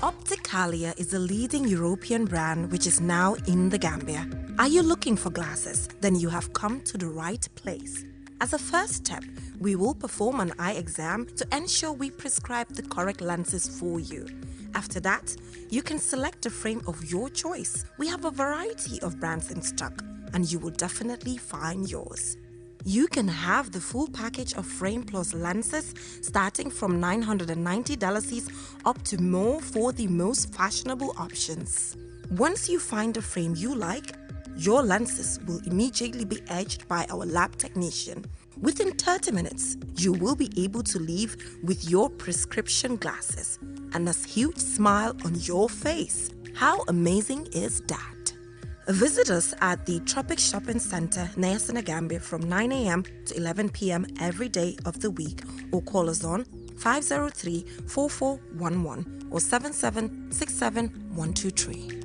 Opticalia is a leading European brand which is now in the Gambia. Are you looking for glasses? Then you have come to the right place. As a first step, we will perform an eye exam to ensure we prescribe the correct lenses for you. After that, you can select a frame of your choice. We have a variety of brands in stock, and you will definitely find yours. You can have the full package of frame plus lenses starting from $990 up to more for the most fashionable options. Once you find a frame you like, your lenses will immediately be edged by our lab technician. Within 30 minutes, you will be able to leave with your prescription glasses and a huge smile on your face. How amazing is that? Visit us at the Tropic Shopping Center near Gambia from 9 a.m. to 11 p.m. every day of the week, or call us on 503-4411 or 7767-123.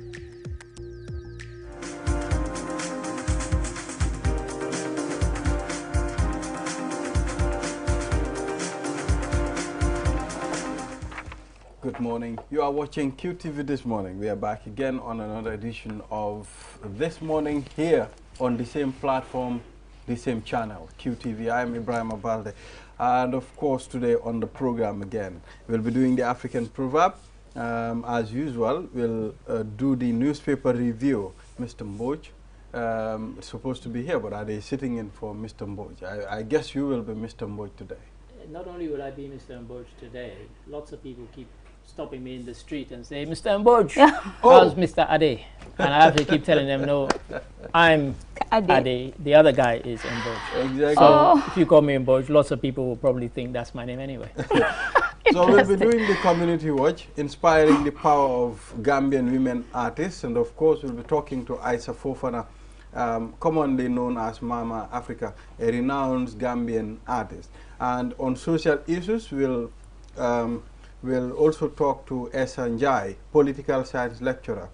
Good morning. You are watching QTV This Morning. We are back again on another edition of This Morning here on the same platform, the same channel, QTV. I am Ibrahim Abalde. And of course, today on the program again, we'll be doing the African proverb. As usual, we'll do the newspaper review. Mr. Mboj is supposed to be here, but are they sitting in for Mr. Mboj? I guess you will be Mr. Mboj today. Not only will I be Mr. Mboj today, lots of people keep stopping me in the street and say, Mr. Mboj, how's Mr. Ade? And I have to keep telling them, no, I'm Ade. The other guy is Mboj. Exactly. So if you call me Mboj, lots of people will probably think that's my name anyway. So we'll be doing the community watch, inspiring the power of Gambian women artists. And of course, we'll be talking to Aisha Fofana, commonly known as Mama Africa, a renowned Gambian artist. And on social issues, we'll also talk to Esa Njai, political science lecturer.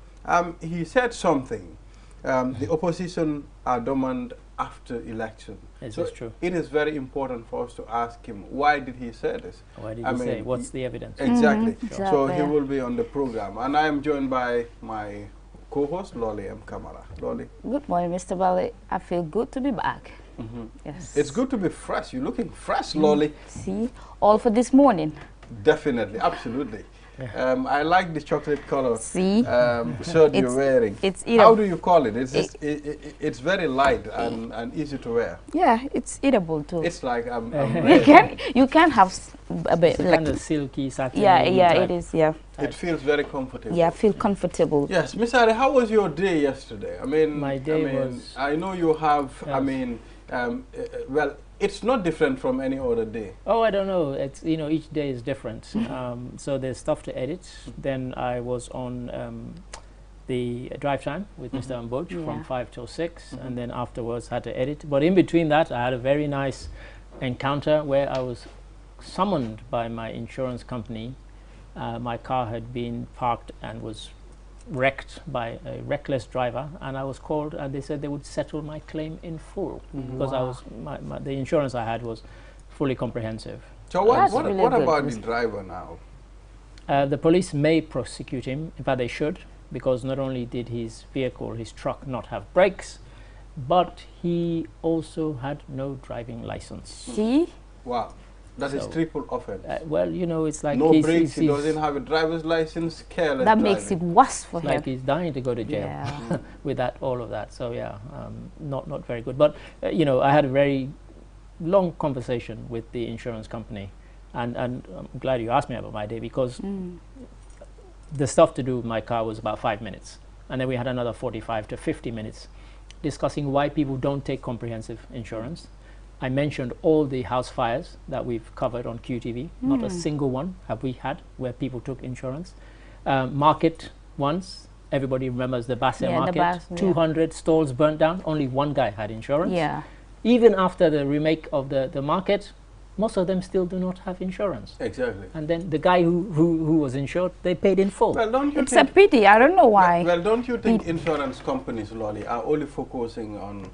He said something. The opposition are dormant after election. Is so this true? It is very important for us to ask him, why did he say this? Why did he say? What's the evidence? Exactly. Exactly. So he will be on the program. And I am joined by my co-host, Lolly M. Kamara. Lolly. Good morning, Mr. Bali. I feel good to be back. Yes. It's good to be fresh. You're looking fresh, Lolly. See, all for this morning. Definitely, absolutely. I like the chocolate color See, shirt you're wearing. It's How do you call it? It's very light and easy to wear. Yeah, it's eatable too. It's like you can have a bit It's like kind of silky satin. yeah, type. it is. Yeah, it feels very comfortable. yeah, feel comfortable. Yes, Miss Ari, how was your day yesterday? I mean, My day was. I know you have. Yes. I mean, well, it's not different from any other day. Oh, I don't know. It's each day is different. So there's stuff to edit. Then I was on the drive time with Mr. Mboj from 5 till 6, and then afterwards had to edit. But in between that, I had a very nice encounter where I was summoned by my insurance company. My car had been parked and was wrecked by a reckless driver, and I was called, and they said they would settle my claim in full because I was the insurance I had was fully comprehensive. So what really about good. the driver now? The police may prosecute him. In fact, they should, because not only did his vehicle, his truck, not have brakes, but he also had no driving license. See, Wow, that is So, triple offense. Well, it's like No he's, brakes, he he's- doesn't have a driver's license, careless that makes it driving. worse for it's him. like he's dying to go to jail Yeah. with all of that. So yeah, not very good. But I had a very long conversation with the insurance company, and I'm glad you asked me about my day, because the stuff to do with my car was about 5 minutes, and then we had another 45 to 50 minutes discussing why people don't take comprehensive insurance. I mentioned all the house fires that we've covered on QTV. Not a single one have we had where people took insurance. Market ones, everybody remembers the Basse Yeah, the market. Basse, yeah. 200 stalls burnt down, only one guy had insurance. Yeah, Even after the remake of the market, most of them still do not have insurance. Exactly. And then the guy who was insured, they paid in full. Well, don't you it's a think? pity. I don't know why. Well, don't you think insurance companies, Lolly, are only focusing on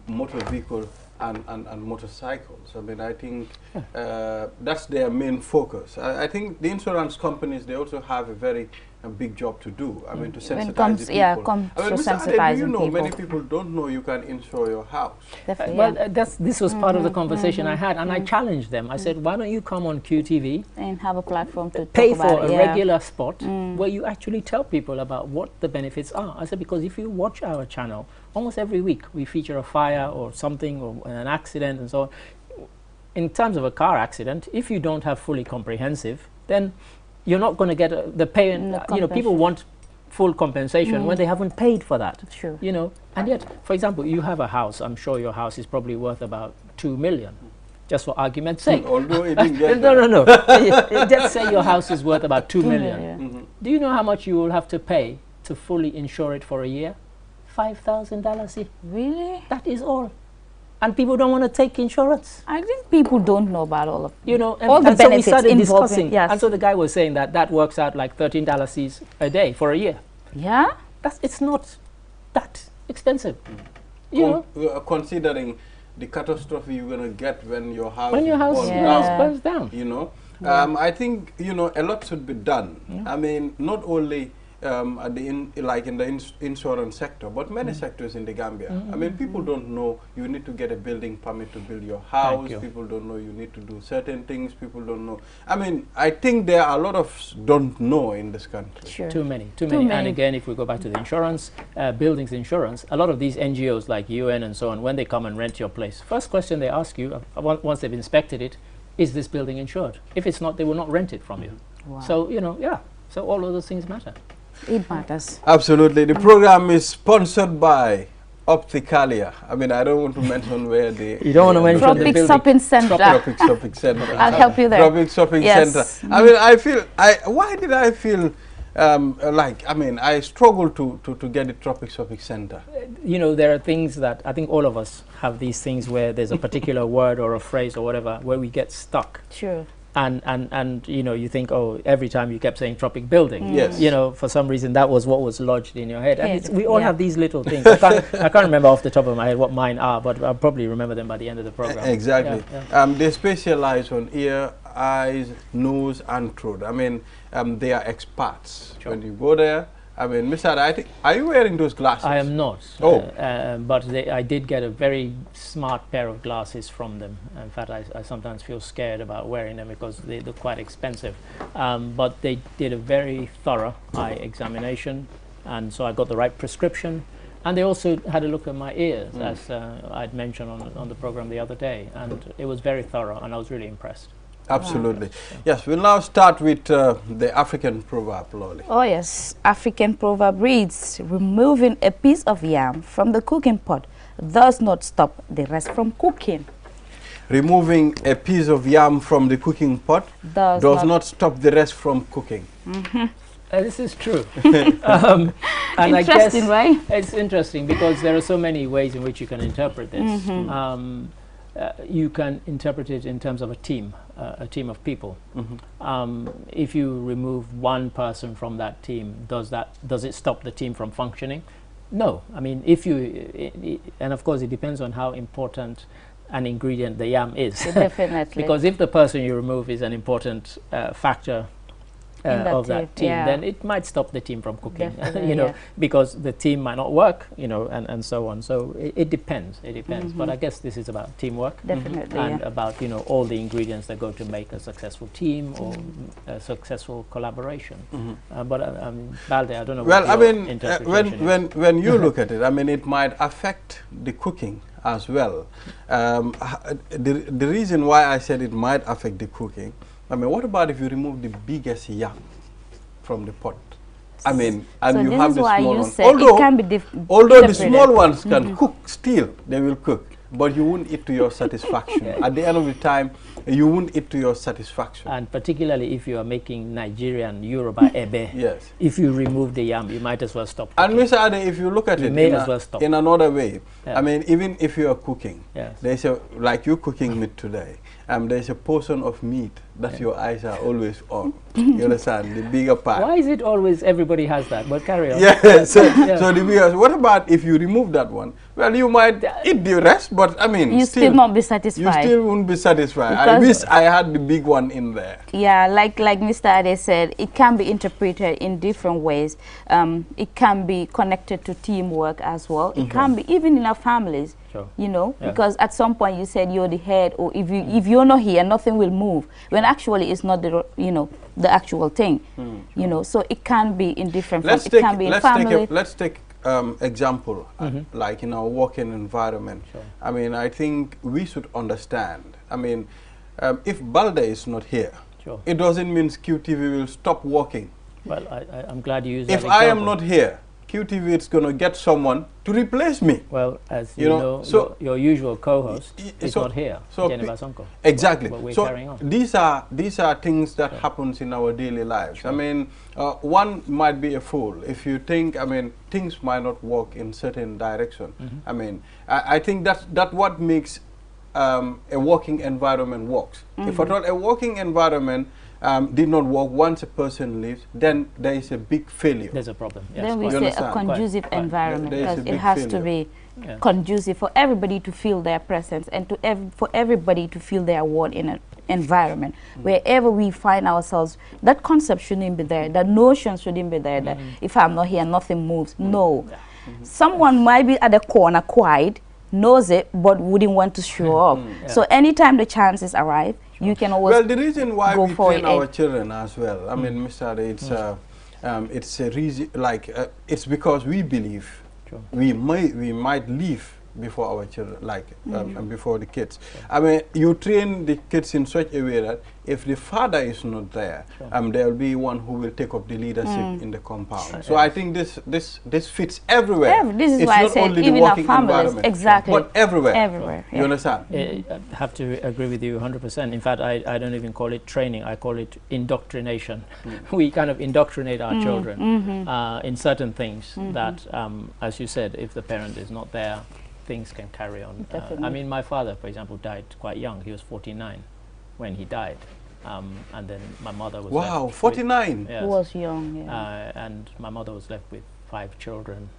motor vehicle and motorcycles. I mean, I think that's their main focus. I think the insurance companies, they also have a big job to do. I mean, to sensitize the people. Yeah, comes I mean, to Mr. Ade, sensitizing do you know people. many people don't know you can insure your house? Definitely, Well, this was part of the conversation I had, and I challenged them. I said, why don't you come on QTV and have a platform to pay talk about for it, a yeah. regular spot where you actually tell people about what the benefits are. I said, because if you watch our channel, almost every week we feature a fire or something or an accident and so on. In terms of a car accident, if you don't have fully comprehensive, then you're not going to get the pay. You know, people want full compensation when they haven't paid for that. Sure. You know, and yet, for example, you have a house. I'm sure your house is probably worth about 2 million. Just for argument's sake. Although it didn't get no. Just say your house is worth about 2 million. Yeah. Do you know how much you will have to pay to fully insure it for a year? $5,000. Really? That is all. And people don't want to take insurance. I think people don't know about all of You know, all the and so we benefits started involved. discussing. Yes. And so the guy was saying that that works out like $13 a day for a year. Yeah. It's not that expensive. You know, considering the catastrophe you're going to get when your house burns down. You know, I think, you know, a lot should be done. I mean, not only at the in the insurance sector, but many sectors in the Gambia. I mean, people don't know you need to get a building permit to build your house. People don't know you need to do certain things. People don't know. I mean, I think there are a lot of don't know in this country. Sure. Too many. And again, if we go back to the insurance, buildings insurance, a lot of these NGOs like UN and so on, when they come and rent your place, first question they ask you, once they've inspected it, is this building insured? If it's not, they will not rent it from you. Wow. So, you know, so all of those things matter. It matters. Absolutely. The program is sponsored by Opticalia. I mean, I don't want to mention where the... You don't want to mention the Tropic building. Shopping Center. Tropic Shopping Center. I'll help you there. Tropic Shopping Center. I mean, why did I feel I struggle to get the Tropic Shopping Center? You know, there are things that I think all of us have these things where there's a particular word or a phrase or whatever where we get stuck. Sure. And you know, you think, oh, every time you kept saying tropic building, Yes. you know, for some reason that was what was lodged in your head. And we all Yeah. have these little things. I can't remember off the top of my head what mine are, but I'll probably remember them by the end of the program. Exactly. Yeah. They specialize on ear, eyes, nose, and throat. I mean, they are experts. Sure. When you go there, I mean, Mr. Ade, I think, are you wearing those glasses? I am not. Oh. But I did get a very smart pair of glasses from them. In fact, I sometimes feel scared about wearing them because they look quite expensive. But they did a very thorough eye examination, and so I got the right prescription. And they also had a look at my ears, as I'd mentioned on the program the other day, and it was very thorough, and I was really impressed. Absolutely. Yes, we'll now start with the African proverb, Loli. Oh yes, African proverb reads, removing a piece of yam from the cooking pot does not stop the rest from cooking. Removing a piece of yam from the cooking pot does not stop the rest from cooking. This is true. And I guess right? It's interesting because there are so many ways in which you can interpret this. You can interpret it in terms of a team of people. If you remove one person from that team, does it stop the team from functioning? No. I mean, if you, and of course it depends on how important an ingredient the yam is. Definitely. Because if the person you remove is an important factor of that team, then it might stop the team from cooking, you know, because the team might not work, you know, and so on. So it depends. It depends. But I guess this is about teamwork. Definitely. And about, you know, all the ingredients that go to make a successful team or a successful collaboration. But Balde, I don't know. Well, I mean, interpretation when you look at it, I mean, it might affect the cooking as well. The reason why I said it might affect the cooking, I mean, what about if you remove the biggest yam from the pot? I mean, and so you this have is the why small you ones. said it can be Although the small ones can cook still, they will cook, but you won't eat to your satisfaction. At the end of the time, you won't eat to your satisfaction. And particularly if you are making Nigerian Yoruba ebe, yes. If you remove the yam, you might as well stop cooking. And Mr. Ade, if you look at it in another way, I mean, even if you are cooking, they say, like you cooking meat today, there's a portion of meat that your eyes are always on. You understand? The bigger part. Why is it always everybody has that? But carry on. Yeah, so the bigger. What about if you remove that one? Well, you might eat the rest, but I mean, you still not be satisfied. You still won't be satisfied. I wish I had the big one in there. Yeah, like Mr. Ade said, it can be interpreted in different ways. It can be connected to teamwork as well. It can be even in our families. Sure. You know, because at some point you said you're the head, or if you're not here, nothing will move. When actually it's not the the actual thing. You know, so it can be in different. It can be in family. Let's take example like in our working environment. Sure. I mean, I think we should understand. I mean, if Balde is not here, it doesn't mean QTV will stop working. Well, I'm glad you used that If example. I am not here, QTV is going to get someone to replace me. Well, as you know, so your usual co-host is not here, Jennifer Sonko. Exactly. But we're so carrying on. These are things that happens in our daily lives. Sure. I mean, one might be a fool if you think, I mean, things might not work in certain direction. I mean, I think that's what makes a working environment works. If at all a working environment did not work, once a person leaves, then there is a big failure. There's a problem. Yes, then we say a conducive environment, because it has to be conducive for everybody to feel their presence and for everybody to feel their worth in an environment. Wherever we find ourselves, that concept shouldn't be there, that notion shouldn't be there, that if I'm not here, nothing moves. No. Someone might be at the corner quiet, knows it, but wouldn't want to show up. So anytime the chances arrive, you can always well, the reason why we train our it. children as well, I mean, Mr. Ade, it's a reason, like it's because we believe we might leave before our children, like and before the kids. I mean, you train the kids in such a way that if the father is not there, there will be one who will take up the leadership in the compound. So I think this fits everywhere. This is it's why not I said only even the working our families, environment, exactly, but everywhere. Everywhere. You understand? I have to agree with you 100%. In fact, I don't even call it training. I call it indoctrination. We kind of indoctrinate our children in certain things that, as you said, if the parent is not there, things can carry on. I mean, my father, for example, died quite young. He was 49 when he died. And then my mother was wow, left 49? With, yes, he was young, yeah. And my mother was left with 5 children.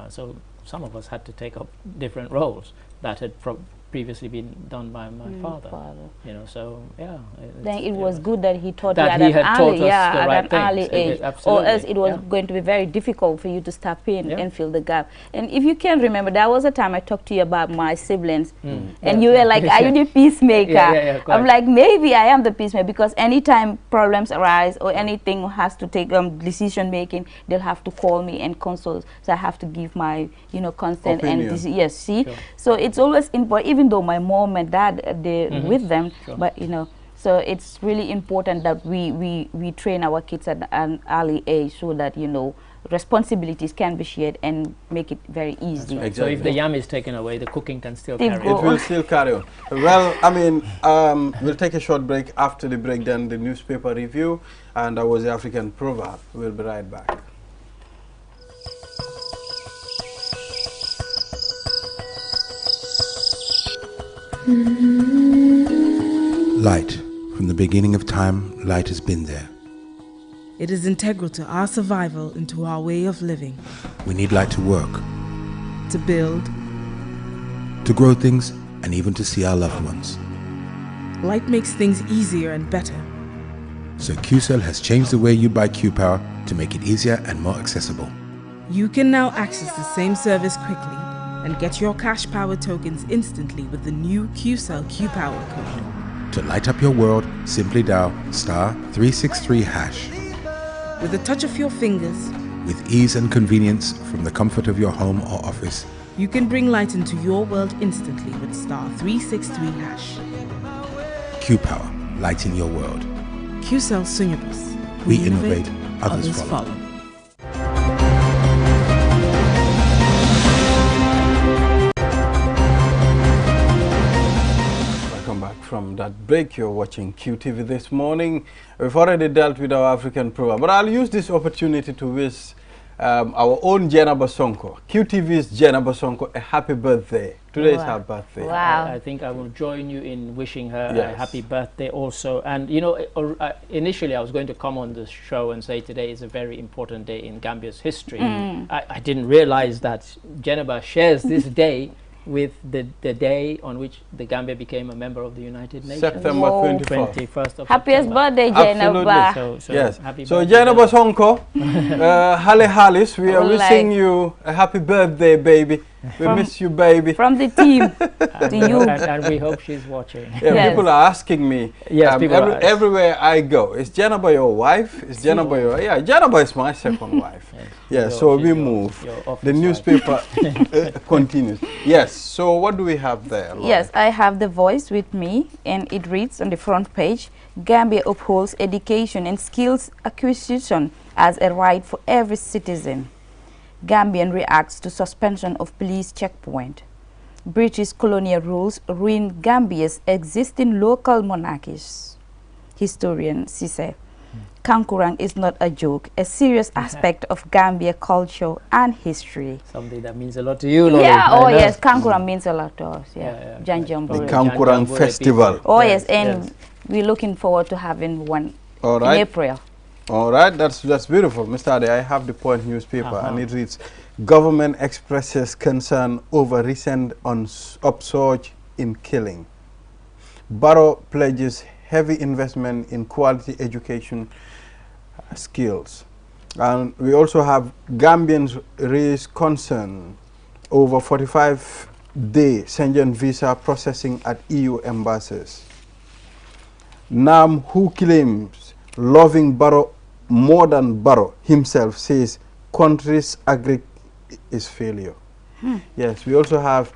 So some of us had to take up different roles that had previously been done by my father. You know, so yeah. Then it was good that he taught that you he had taught us the right at an early age, or else it was going to be very difficult for you to step in and fill the gap. And if you can remember, there was a time I talked to you about my siblings, and you were like, "Are you the peacemaker?" I'm like, maybe I am the peacemaker, because anytime problems arise or anything has to take decision making, they'll have to call me and consult. So I have to give my consent and so it's always important. Even though my mom and dad they're with them, but so it's really important that we train our kids at an early age, so that responsibilities can be shared and make it very easy. Right. So if the yam is taken away, the cooking can still carry on. It will still carry on. Well, I mean, we'll take a short break. After the break, then the newspaper review, and that was the African proverb. We'll be right back. Light. From the beginning of time, light has been there. It is integral to our survival and to our way of living. We need light to work, to build, to grow things, and even to see our loved ones. Light makes things easier and better. So QCell has changed the way you buy Q-Power to make it easier and more accessible. You can now access the same service quickly and get your cash power tokens instantly with the new QCell Q-Power code. To light up your world, simply dial *363#. With a touch of your fingers, with ease and convenience from the comfort of your home or office, you can bring light into your world instantly with *363#. Q-Power, lighting your world. QCell Sunyabus. We innovate, others follow. From that break, you're watching QTV this morning. We've already dealt with our African proverb, but I'll use this opportunity to wish our own Jenna Basonko, QTV's Jenna Basonko, a happy birthday Today is her birthday. Wow. I think I will join you in wishing her a happy birthday also. And you know, initially I was going to come on the show and say today is a very important day in Gambia's history. I didn't realize that Geneba shares this day with the day on which the Gambia became a member of the United Nations. September 21st of Happiest September. birthday, Geneba. So yes. Happy So birthday, Geneba Sonko, Halle Halis, we are wishing you a happy birthday, baby. We miss you, baby. From the team to you. And we hope she's watching. Yeah, Yes. people are asking me. Yes, people are everywhere I go. Is Geneba your wife? Is Geneba your... Yeah, Geneba is my second wife. Yeah, so we move. The newspaper continues. Yes, so what do we have there, Lauren? Yes, I have the Voice with me, and it reads on the front page, Gambia upholds education and skills acquisition as a right for every citizen. Gambian reacts to suspension of police checkpoint. British colonial rules ruin Gambia's existing local monarchies. Historian Cisse. Kankurang is not a joke, a serious aspect of Gambia culture and history. Something that means a lot to you, Lauren. Yeah, oh yes, Kankurang means a lot to us. Yeah, The Janjambure. Kankurang Festival. Oh yes, and we're looking forward to having one All in right. April. All right, that's beautiful. Mr. Ade, I have the Point newspaper and it reads, government expresses concern over recent upsurge in killing. Barrow pledges heavy investment in quality education skills. And we also have Gambians raise concern over 45-day Schengen visa processing at EU embassies. Nam, who claims loving Barrow more than Barrow himself, says country's agri is failure. Yes, we also have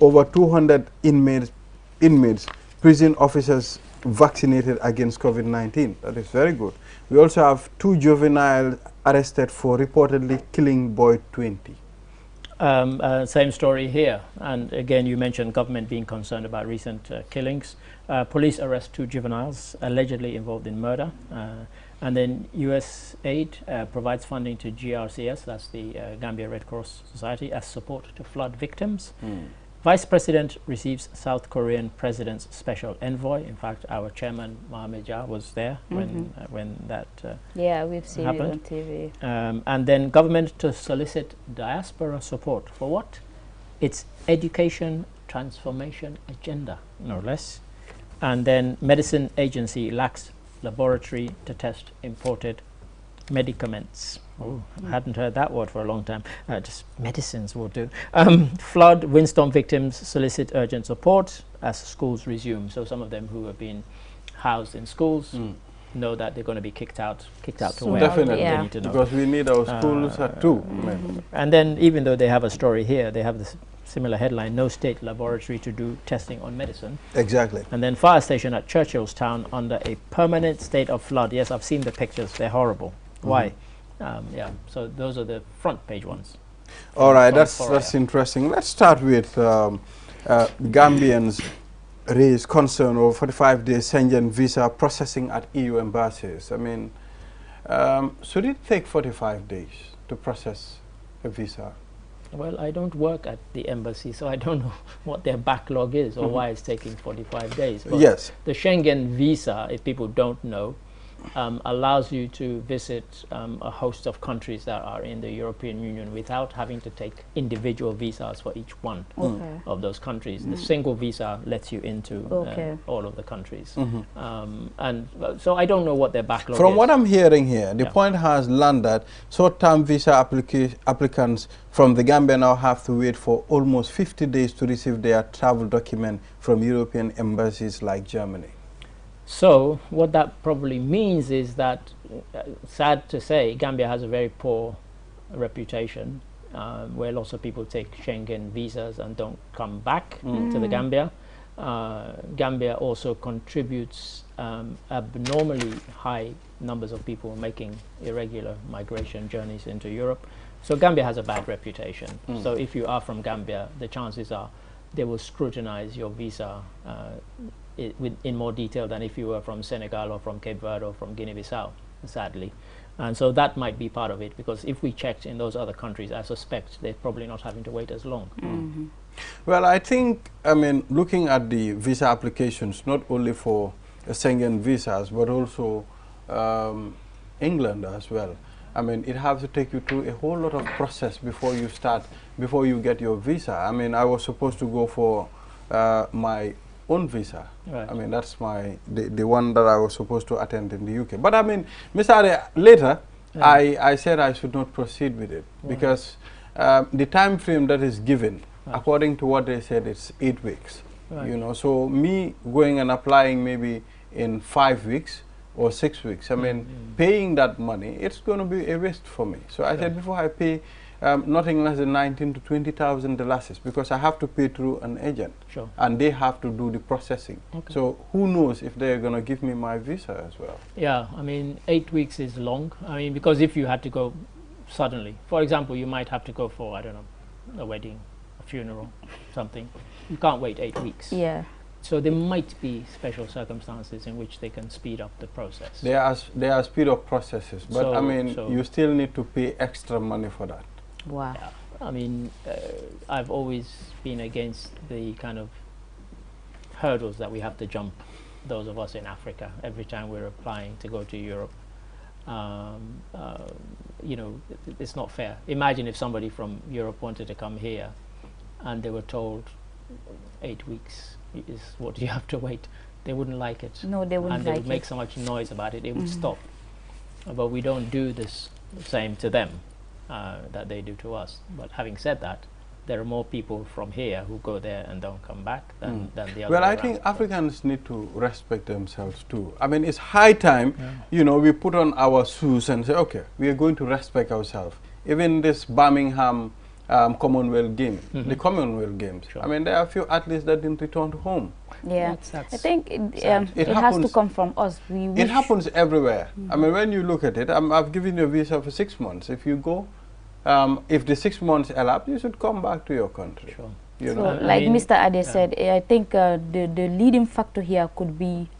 over 200 inmates, prison officers vaccinated against COVID-19. That is very good. We also have 2 juveniles arrested for reportedly killing boy 20. Same story here. And again, you mentioned government being concerned about recent killings. Police arrest 2 juveniles allegedly involved in murder. And then US aid provides funding to GRCS, that's the Gambia Red Cross Society, as support to flood victims. Vice President receives South Korean President's special envoy. In fact, our chairman, Mohamed Jah, was there when that Yeah, we've seen happened. it on TV. And then government to solicit diaspora support. For what? Its education transformation agenda, no less. And then medicine agency lacks laboratory to test imported medicaments. Oh, I hadn't heard that word for a long time. Just medicines will do. Flood, windstorm victims solicit urgent support as schools resume. So some of them who have been housed in schools know that they're going to be kicked out to where Definitely, they need to know. because we need our schools too. And then even though they have a story here, they have this similar headline, no state laboratory to do testing on medicine. Exactly. And then fire station at Churchill's Town under a permanent state of flood. Yes, I've seen the pictures. They're horrible. Why? Yeah, so those are the front page ones. All right, that's interesting. Let's start with Gambians raise concern over 45-day Schengen visa processing at EU embassies. I mean, should it take 45 days to process a visa? Well, I don't work at the embassy, so I don't know what their backlog is or why it's taking 45 days. But yes. The Schengen visa, if people don't know, allows you to visit a host of countries that are in the European Union without having to take individual visas for each one of those countries. The single visa lets you into all of the countries. And so I don't know what their backlog is. From what I'm hearing here, the point has landed short-term visa applicants from the Gambia now have to wait for almost 50 days to receive their travel document from European embassies like Germany. So what that probably means is that, sad to say, Gambia has a very poor reputation where lots of people take Schengen visas and don't come back to the Gambia. Gambia also contributes abnormally high numbers of people making irregular migration journeys into Europe. So Gambia has a bad reputation. So if you are from Gambia, the chances are they will scrutinize your visa in more detail than if you were from Senegal or from Cape Verde or from Guinea-Bissau, sadly. And so that might be part of it, because if we checked in those other countries, I suspect they're probably not having to wait as long. Well, I think, I mean, looking at the visa applications, not only for Schengen visas, but also England as well. I mean, it has to take you through a whole lot of process before you start, before you get your visa. I mean, I was supposed to go for my own visa. Right. I mean, that's the one that I was supposed to attend in the UK. But I mean, Mr. Ade, later, I said I should not proceed with it because the time frame that is given, according to what they said, it's 8 weeks. Right. You know, so me going and applying maybe in 5 weeks or 6 weeks, I mean, paying that money, it's going to be a waste for me. So I said, before I pay nothing less than 19 to 20,000 dollars, because I have to pay through an agent, and they have to do the processing. So who knows if they're going to give me my visa as well? Yeah, I mean, 8 weeks is long. I mean, because if you had to go suddenly, for example, you might have to go for, I don't know, a wedding, a funeral, something. You can't wait 8 weeks. Yeah. So there might be special circumstances in which they can speed up the process. There are speed up processes, but so, I mean, you still need to pay extra money for that. Wow. Yeah. I mean, I've always been against the kind of hurdles that we have to jump, those of us in Africa, every time we're applying to go to Europe. You know, it's not fair. Imagine if somebody from Europe wanted to come here and they were told 8 weeks is what you have to wait. They wouldn't like it. No, they wouldn't and they like would make it. so much noise about it, it would stop. But we don't do this same to them that they do to us. But having said that, there are more people from here who go there and don't come back than the other way Well, I around. think Africans need to respect themselves too. I mean, it's high time, you know, we put on our shoes and say, okay, we are going to respect ourselves. Even this Birmingham Commonwealth Games, the Commonwealth Games. I mean, there are a few athletes that didn't return to home. Yeah, I think it has to come from us. It happens everywhere. I mean, when you look at it, I've given you a visa for 6 months. If you go, if the 6 months elapse, you should come back to your country. You know? So, like Mr. Ade said, I think the leading factor here could be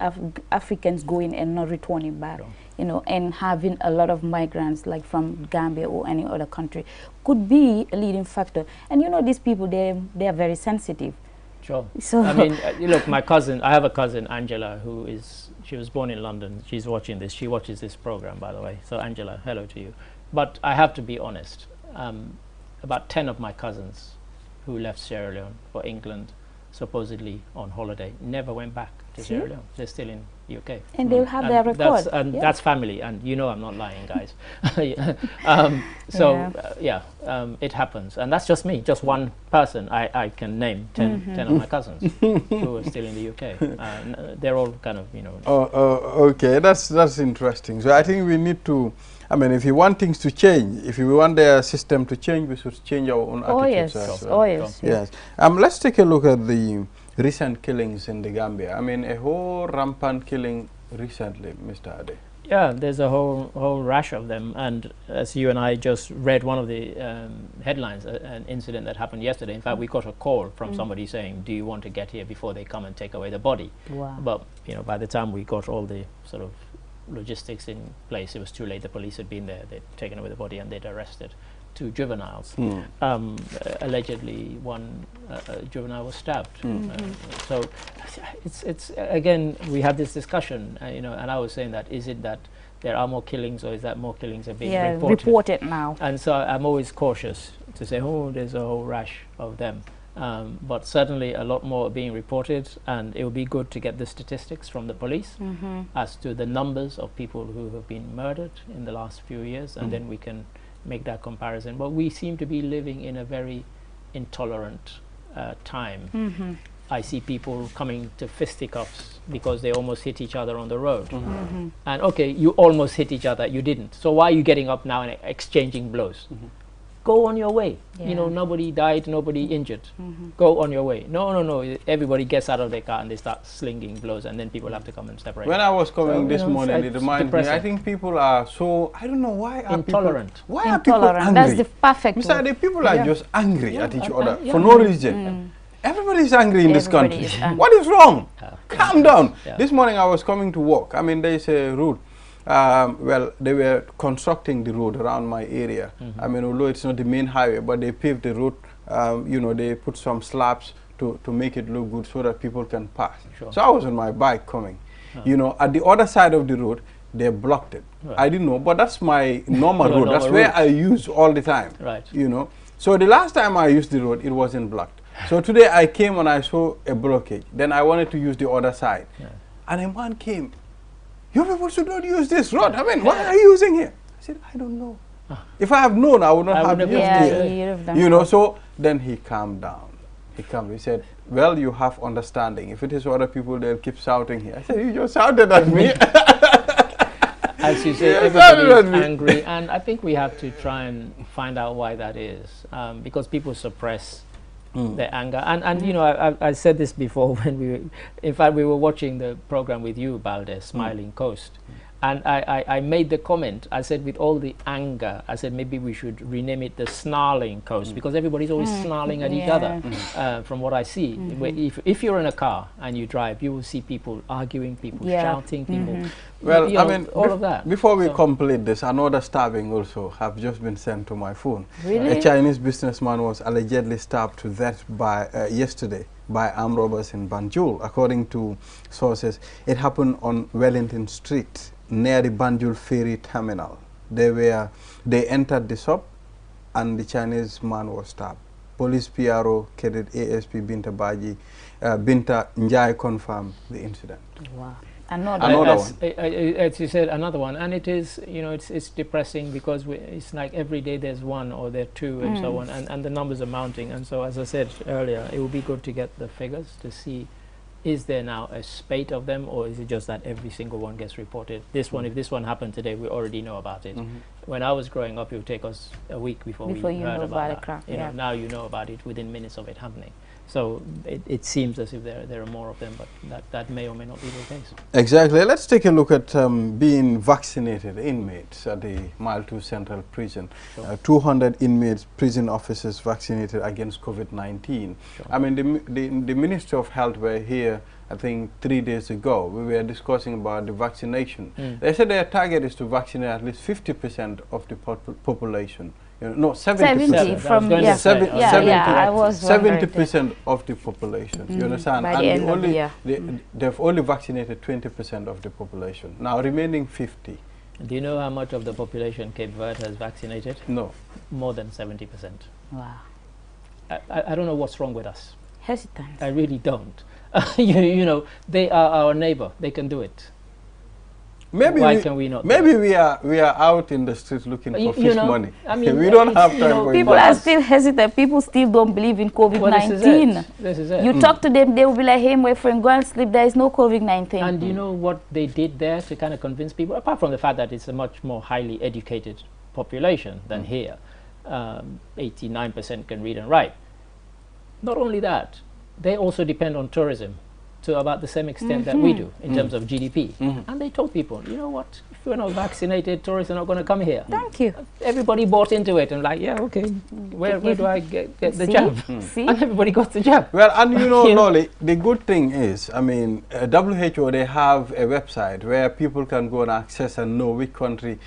Africans going and not returning back. You know, and having a lot of migrants like from Gambia or any other country could be a leading factor. And you know, these people, they are very sensitive. Sure. So I mean, look, my cousin, I have a cousin, Angela, she was born in London. She's watching this. She watches this program, by the way. So Angela, hello to you. But I have to be honest. About 10 of my cousins who left Sierra Leone for England, supposedly on holiday, never went back to Sierra Leone. They're still in the UK. And they'll have their record. That's family, and you know I'm not lying, guys. It happens. And that's just me, just one person. I can name 10 of my cousins who are still in the UK. They're all kind of, you know. Okay, that's interesting. So I think we need to, I mean, if you want things to change, if you want the system to change, we should change our own attitudes as well. Oh, yes. Yes. Let's take a look at the recent killings in the Gambia. I mean, a whole rampant killing recently, Mr. Ade. Yeah, there's a whole rash of them. And as you and I just read one of the headlines, an incident that happened yesterday. In fact, we got a call from somebody saying, do you want to get here before they come and take away the body? Wow. But, you know, by the time we got all the sort of logistics in place, it was too late. The police had been there, they'd taken away the body, and they'd arrested 2 juveniles. Allegedly, one juvenile was stabbed. So it's again, we had this discussion, you know, and I was saying that, is it that there are more killings, or is that more killings are being reported now? And so I'm always cautious to say, oh, there's a whole rash of them. But certainly a lot more are being reported, and it would be good to get the statistics from the police as to the numbers of people who have been murdered in the last few years, and then we can make that comparison. But we seem to be living in a very intolerant time. I see people coming to fisticuffs because they almost hit each other on the road. And okay, you almost hit each other, you didn't. So why are you getting up now and exchanging blows? Go on your way. You know, nobody died, nobody injured. Go on your way. No. Everybody gets out of their car and they start slinging blows, and then people have to come and separate. When I was coming this morning, it reminds me, I think people are so, I don't know, why are intolerant. People, why are people angry? That's the perfect Mr. Ade, people are just angry at each other for no reason. Everybody is angry in this country. What is wrong? Calm down. This morning I was coming to work. I mean, there is a route well, they were constructing the road around my area. I mean, although it's not the main highway, but they paved the road. You know, they put some slabs to make it look good so that people can pass. Sure. So I was on my bike coming. You know, at the other side of the road, they blocked it. Right. I didn't know, but that's my normal road. That's where I use all the time. Right. You know, so the last time I used the road, it wasn't blocked. So today I came and I saw a blockage. Then I wanted to use the other side. Yeah. And a man came. You people should not use this road. I mean, why are you using it? I said, I don't know. If I have known, I would not have used it. You know, so then he calmed down. He said, well, you have understanding. If it is other people, they'll keep shouting here. I said, you just shouted at me. As you say, everybody is angry. And I think we have to try and find out why that is. Because people suppress their anger. And you know, I said this before when we were, in fact, we were watching the program with you, Balde, Smiling Coast. And I made the comment, I said, with all the anger, I said, maybe we should rename it the Snarling Coast, because everybody's always snarling at each other, from what I see. Where if you're in a car and you drive, you will see people arguing, people shouting, people... Well, you know, I mean, all of that. Before we complete this, another stabbing also have just been sent to my phone. Really? A Chinese businessman was allegedly stabbed to death by yesterday by armed robbers in Banjul. According to sources, it happened on Wellington Street, near the Banjul ferry terminal. They entered the shop and the Chinese man was stabbed. Police PRO cadet ASP Binta Njai confirmed the incident. Wow. Another one. As you said, another one. And it is, you know, it's depressing because it's like every day there's one or there are two and so on. And the numbers are mounting. And so, as I said earlier, it would be good to get the figures to see, is there now a spate of them, or is it just that every single one gets reported? This one, if this one happened today, we already know about it. When I was growing up, it would take us a week before we heard about it. You know, now you know about it within minutes of it happening. So it seems as if there are more of them, but that may or may not be the case. Exactly. Let's take a look at being vaccinated inmates at the Mile 2 Central Prison. Sure. 200 inmates, prison officers vaccinated against COVID-19. Sure. I mean, the Minister of Health were here, I think 3 days ago. We were discussing about the vaccination. They said their target is to vaccinate at least 50% of the population. No, 70%. From 70% of the population. You understand? By the end of the year. They've only vaccinated 20% of the population. Now, remaining 50. Do you know how much of the population Cape Verde has vaccinated? No. More than 70%. Wow. I don't know what's wrong with us. Hesitant. I really don't. you know, they are our neighbor. They can do it. Maybe why can we not? Maybe we are out in the streets looking for fish money. I mean, we don't have time for people are still hesitant. People still don't believe in COVID-19. This is it. You talk to them, they will be like, hey, my friend, go and sleep. There is no COVID-19. And you know what they did there to kind of convince people? Apart from the fact that it's a much more highly educated population than here. 89% can read and write. Not only that, they also depend on tourism to about the same extent that we do in terms of GDP. And they told people, you know what, if you're not vaccinated, tourists are not going to come here. Thank you. Everybody bought into it and like, yeah, okay, where do I get the jab? And everybody got the jab. Well, and you know, Nolly, the good thing is, I mean, WHO, they have a website where people can go and access and know which country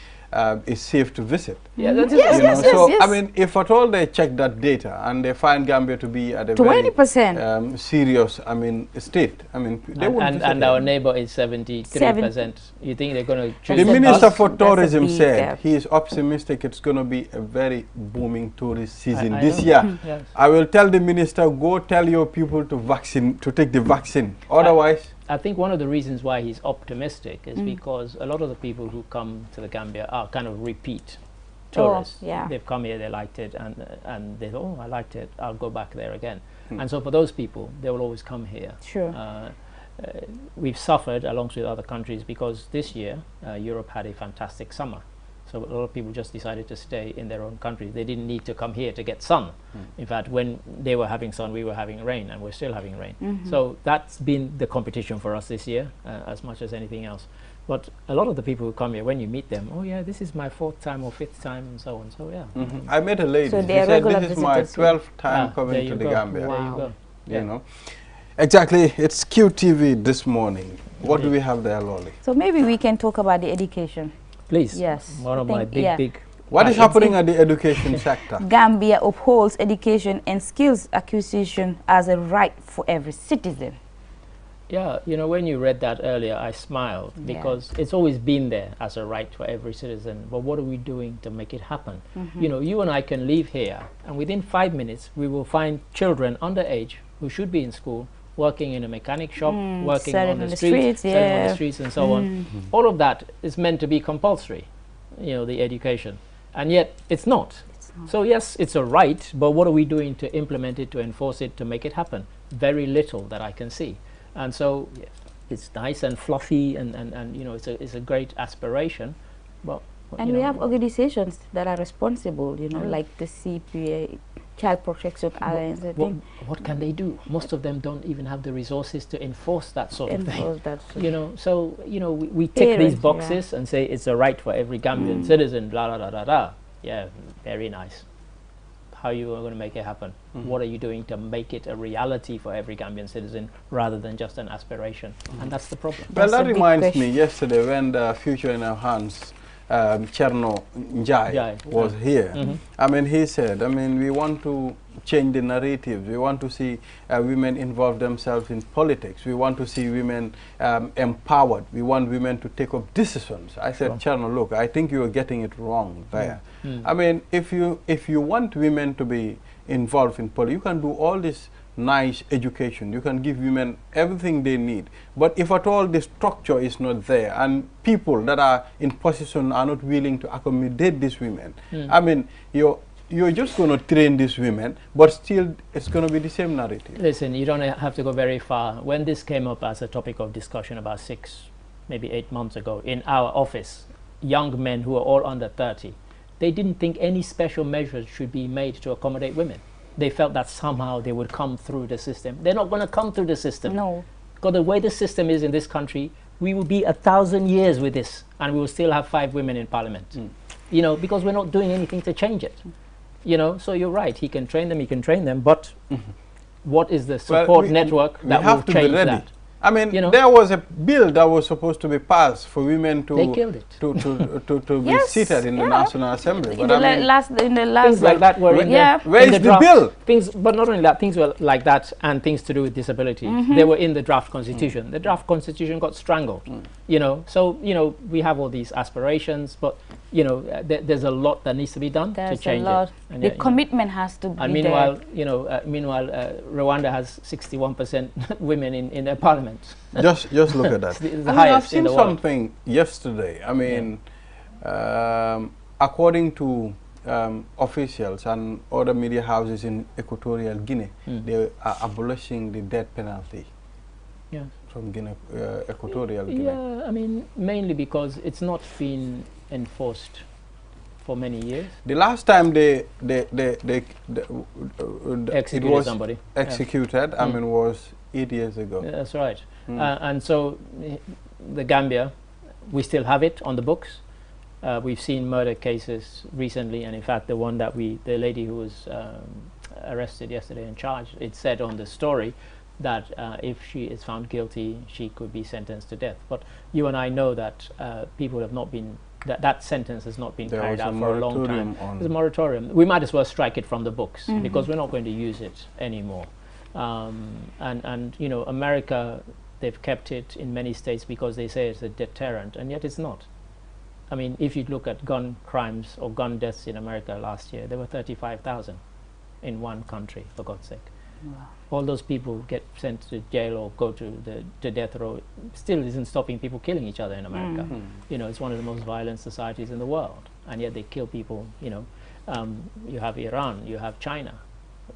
is safe to visit. Yeah, that's yes. I mean, if at all they check that data and they find Gambia to be at a 20% very serious, I mean, state, I mean, they would. And our neighbor is 73%. You think they're going to? The Minister for Tourism said he is optimistic it's going to be a very booming tourist season this year. Yes. I will tell the minister, go tell your people to take the vaccine. Otherwise. I think one of the reasons why he's optimistic is because a lot of the people who come to the Gambia are kind of repeat tourists. They've come here, they liked it, and they thought, oh, I liked it, I'll go back there again. And so for those people, they will always come here. Sure. We've suffered alongside other countries because this year Europe had a fantastic summer. So a lot of people just decided to stay in their own country. They didn't need to come here to get sun. In fact, when they were having sun, we were having rain, and we're still having rain. So that's been the competition for us this year, as much as anything else. But a lot of the people who come here, when you meet them, oh yeah, this is my 4th time or 5th time, and so on. So yeah. I met a lady. So she said, this is my 12th time coming to the Gambia. Wow. There you go. You know. Exactly. It's QTV this morning. What do we have there, Lolly? So maybe we can talk about the education. Please. Yes. One of my big... What is happening at the education sector? Gambia upholds education and skills acquisition as a right for every citizen. Yeah, you know, when you read that earlier, I smiled because it's always been there as a right for every citizen. But what are we doing to make it happen? You know, you and I can leave here, and within 5 minutes, we will find children underage who should be in school, working in a mechanic shop, working on the streets, selling on the streets, and so on. All of that is meant to be compulsory, you know, the education, and yet it's not. So yes, it's a right, but what are we doing to implement it, to enforce it, to make it happen? Very little that I can see. And so it's nice and fluffy, and you know, it's a great aspiration, but and we have organizations that are responsible, you know, like the CPA, Child Protection Alliance. What can they do? Most of them don't even have the resources to enforce that sort of thing. You know, so you know, we tick these boxes and say it's a right for every Gambian citizen. Blah blah blah blah blah. Yeah, very nice. How you are going to make it happen? What are you doing to make it a reality for every Gambian citizen rather than just an aspiration? And that's the problem. Well, that reminds me yesterday when the Future in Our Hands, Cherno Njai was here. I mean, he said, I mean, we want to change the narratives. We want to see women involve themselves in politics. We want to see women empowered. We want women to take up decisions. I said, Cherno, look, I think you are getting it wrong there. I mean, if you want women to be involved in politics, you can do all this nice education. You can give women everything they need. But if at all the structure is not there and people that are in position are not willing to accommodate these women, I mean, you're just going to train these women, but still it's going to be the same narrative. Listen, you don't have to go very far. When this came up as a topic of discussion about 6, maybe 8 months ago in our office, young men who are all under 30, they didn't think any special measures should be made to accommodate women. They felt that somehow they would come through the system. They're not going to come through the system. No. Because the way the system is in this country, we will be 1,000 years with this, and we will still have 5 women in parliament. You know, because we're not doing anything to change it. You know, so you're right. He can train them, but what is the support network that will change that? I mean, you know, there was a bill that was supposed to be passed for women to they killed it. to be seated in the National Assembly. But things like that were in where is the bill? Things, but not only that, things were like that, and things to do with disability. They were in the draft constitution. The draft constitution got strangled. You know, so you know, we have all these aspirations, but you know, there's a lot that needs to be done to change it. And the commitment has to be and meanwhile, there. You know, Rwanda has 61% women in their parliament. Just look at that. It's the highest I've seen something yesterday. I mean, according to officials and other media houses in Equatorial Guinea, they are abolishing the death penalty. From Guinea, Equatorial Guinea. Yeah, I mean, mainly because it's not been enforced for many years. The last time it was somebody executed, I mean, was 8 years ago. Yeah, that's right. And so the Gambia, we still have it on the books. We've seen murder cases recently, and in fact the one that the lady who was arrested yesterday and charged, it said on the story that if she is found guilty, she could be sentenced to death. But you and I know that people have not been, that sentence has not been carried out for a long time. There's a moratorium. We might as well strike it from the books because we're not going to use it anymore. And you know, America, they've kept it in many states because they say it's a deterrent, and yet it's not. I mean, if you look at gun crimes or gun deaths in America last year, there were 35,000 in one country, for God's sake. Wow. All those people get sent to jail or go to the death row. Still isn't stopping people killing each other in America. You know, it's one of the most violent societies in the world, and yet they kill people. You know, you have Iran, you have China,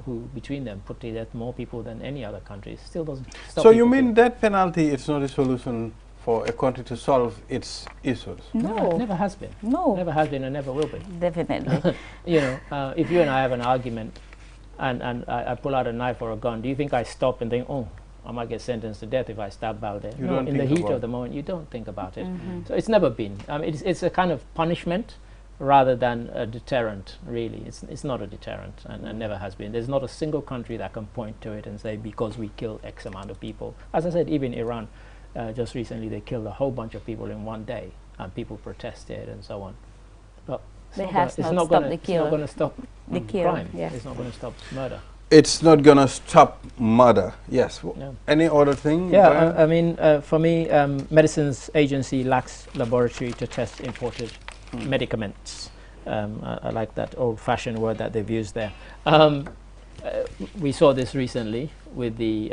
who between them put to death more people than any other country. Still doesn't stop. So you mean death penalty is not a solution for a country to solve its issues? No, it never has been. No, never has been and never will be. Definitely. You know, if you and I have an argument, and I pull out a knife or a gun, do you think I stop and think, oh, I might get sentenced to death if I stab Balde? No, in the heat of the moment, you don't think about it. So it's never been. It's a kind of punishment rather than a deterrent. Really, it's not a deterrent, and never has been. There's not a single country that can point to it and say, because we kill X amount of people. As I said, even Iran, just recently they killed a whole bunch of people in one day, and people protested and so on. But it's not going to stop the crime. Yeah. It's not going to stop murder. It's not going to stop murder. Yes. No. Any other thing? Yeah, I mean, for me, Medicines Agency lacks laboratory to test imported medicaments. I like that old-fashioned word that they've used there. We saw this recently with the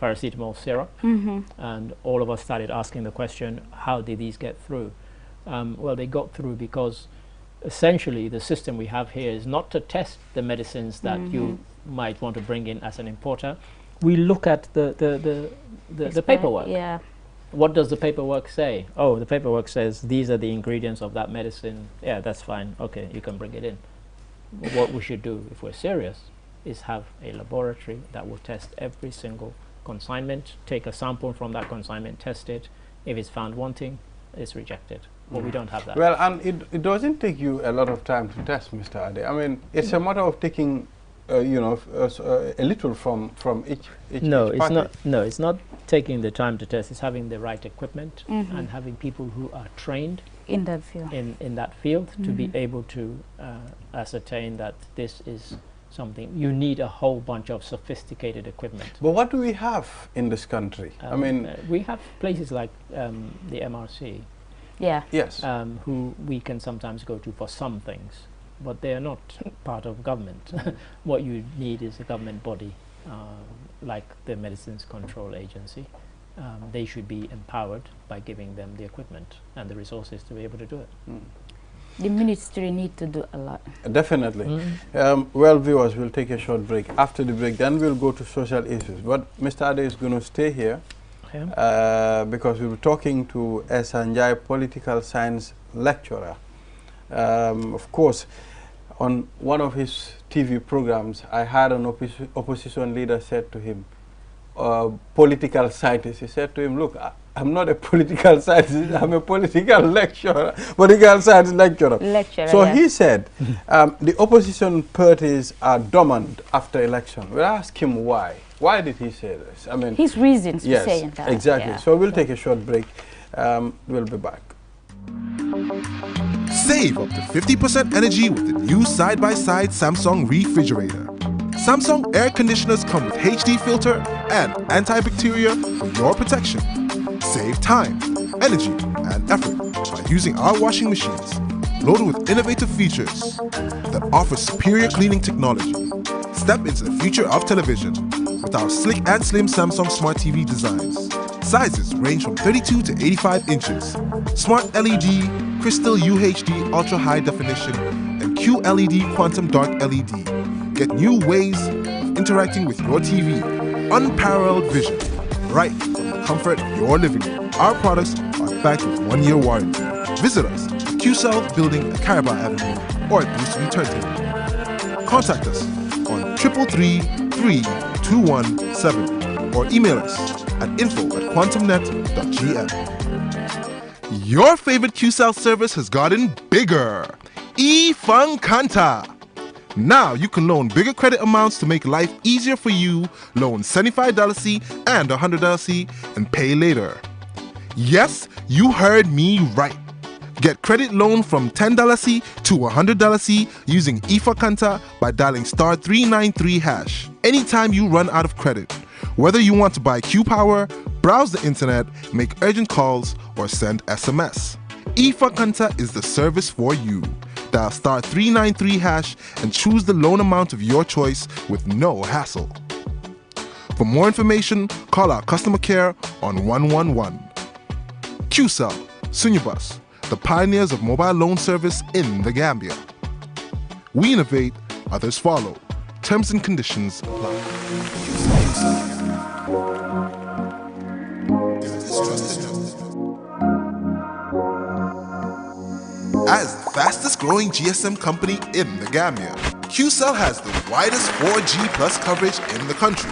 paracetamol syrup, and all of us started asking the question, how did these get through? Well, they got through because essentially the system we have here is not to test the medicines that you might want to bring in as an importer. We look at the paperwork. Yeah. What does the paperwork say? Oh, the paperwork says these are the ingredients of that medicine. Yeah, that's fine. Okay, you can bring it in. What we should do, if we're serious, is have a laboratory that will test every single consignment, take a sample from that consignment, test it. If it's found wanting, it's rejected. But we don't have that. Well, and it doesn't take you a lot of time to test, Mr. Ade. I mean, it's a matter of taking a little from each it's not taking the time to test. It's having the right equipment and having people who are trained in that field, in that field to be able to ascertain that this is something. You need a whole bunch of sophisticated equipment. But what do we have in this country? I mean, we have places like the MRC. Yeah. Yes. Who we can sometimes go to for some things, but they are not part of government. What you need is a government body, like the Medicines Control Agency. They should be empowered by giving them the equipment and the resources to be able to do it. The ministry need to do a lot. Definitely. Well, viewers, we'll take a short break. After the break, then we'll go to social issues. But Mr. Ade is going to stay here. Because we were talking to Sanjay, political science lecturer. Of course, on one of his TV programs, I had an opposition leader said to him, political scientist, he said to him, look, I'm not a political scientist, I'm a political lecturer, political science lecturer. So he said, the opposition parties are dormant after election. We'll ask him why. Why did he say this? I mean, his reasons for saying that. Exactly. Yeah. So we'll take a short break. We'll be back. Save up to 50% energy with the new side-by-side Samsung refrigerator. Samsung air conditioners come with HD filter and antibacterial for your protection. Save time, energy, and effort by using our washing machines, loaded with innovative features that offer superior cleaning technology. Step into the future of television with our slick and slim Samsung Smart TV designs. Sizes range from 32 to 85 inches. Smart LED, Crystal UHD Ultra High Definition, and QLED Quantum Dark LED. Get new ways of interacting with your TV. Unparalleled vision, right from the comfort of your living room. Our products are backed with 1-year warranty. Visit us at QCell Building at Caraba Avenue or at Boost Turntable. Contact us on 333-217 or email us at info@quantumnet.gm. Your favorite QCell service has gotten bigger. eFunkanta. Now you can loan bigger credit amounts to make life easier for you. Loan $75 and $100 and pay later. Yes, you heard me right. Get credit loan from $10 to $100 using eFunkanta by dialing *393#. Anytime you run out of credit, whether you want to buy Q-Power, browse the internet, make urgent calls, or send SMS. eFunkanta is the service for you. Dial *393# and choose the loan amount of your choice with no hassle. For more information, call our customer care on 111. QCell, Sunyabus, the pioneers of mobile loan service in the Gambia. We innovate, others follow. Terms and conditions apply. As the fastest growing GSM company in the Gambia, QCell has the widest 4G plus coverage in the country,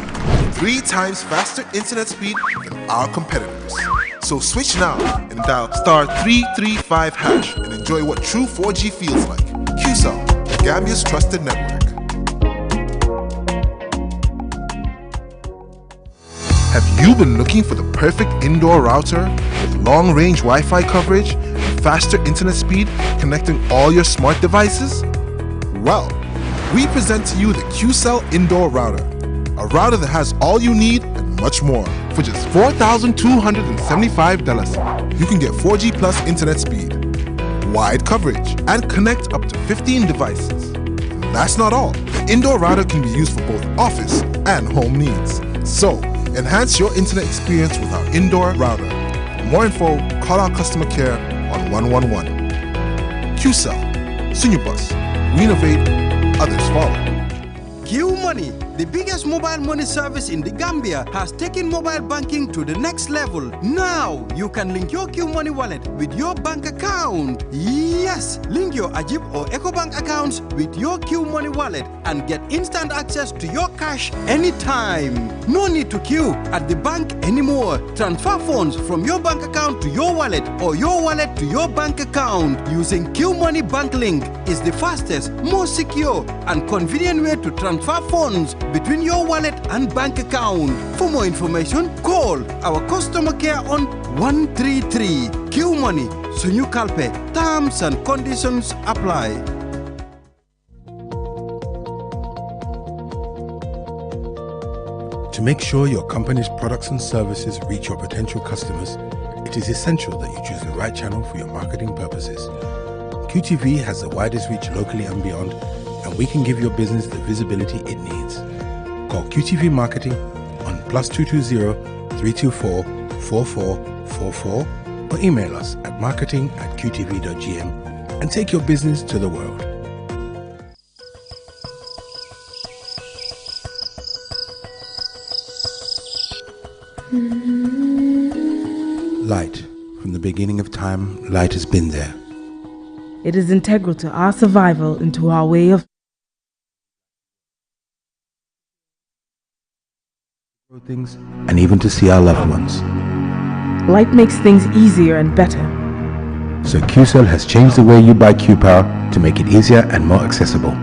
3 times faster internet speed than our competitors. So switch now and dial *335# and enjoy enjoy what true 4G feels like. QCell, Gambia's trusted network. Have you been looking for the perfect indoor router with long-range Wi-Fi coverage and faster internet speed connecting all your smart devices? Well, we present to you the QCell Indoor Router, a router that has all you need and much more. For just $4,275, you can get 4G plus internet speed, wide coverage, and connect up to 15 devices. And that's not all. The indoor router can be used for both office and home needs. So, enhance your internet experience with our indoor router. For more info, call our customer care on 111. QCell, Sunyabus, we innovate, others follow. Q Money, the biggest mobile money service in the Gambia, has taken mobile banking to the next level. Now, you can link your Q Money wallet with your bank account. Yes, link your Ajib or EcoBank accounts with your Q Money wallet and get instant access to your cash anytime. No need to queue at the bank anymore. Transfer funds from your bank account to your wallet or your wallet to your bank account using Q Money Bank Link is the fastest, most secure, and convenient way to transfer funds between your wallet and bank account. For more information, call our customer care on 133. Q Money, Sunyu Kalpe. Terms and conditions apply. To make sure your company's products and services reach your potential customers, it is essential that you choose the right channel for your marketing purposes. QTV has the widest reach locally and beyond, and we can give your business the visibility it needs. Call QTV Marketing on +220 324 4444 or email us at marketing@qtv.gm and take your business to the world. Light. From the beginning of time, light has been there. It is integral to our survival and to our way of things and even to see our loved ones. light makes things easier and better. So QCell has changed the way you buy QPower to make it easier and more accessible.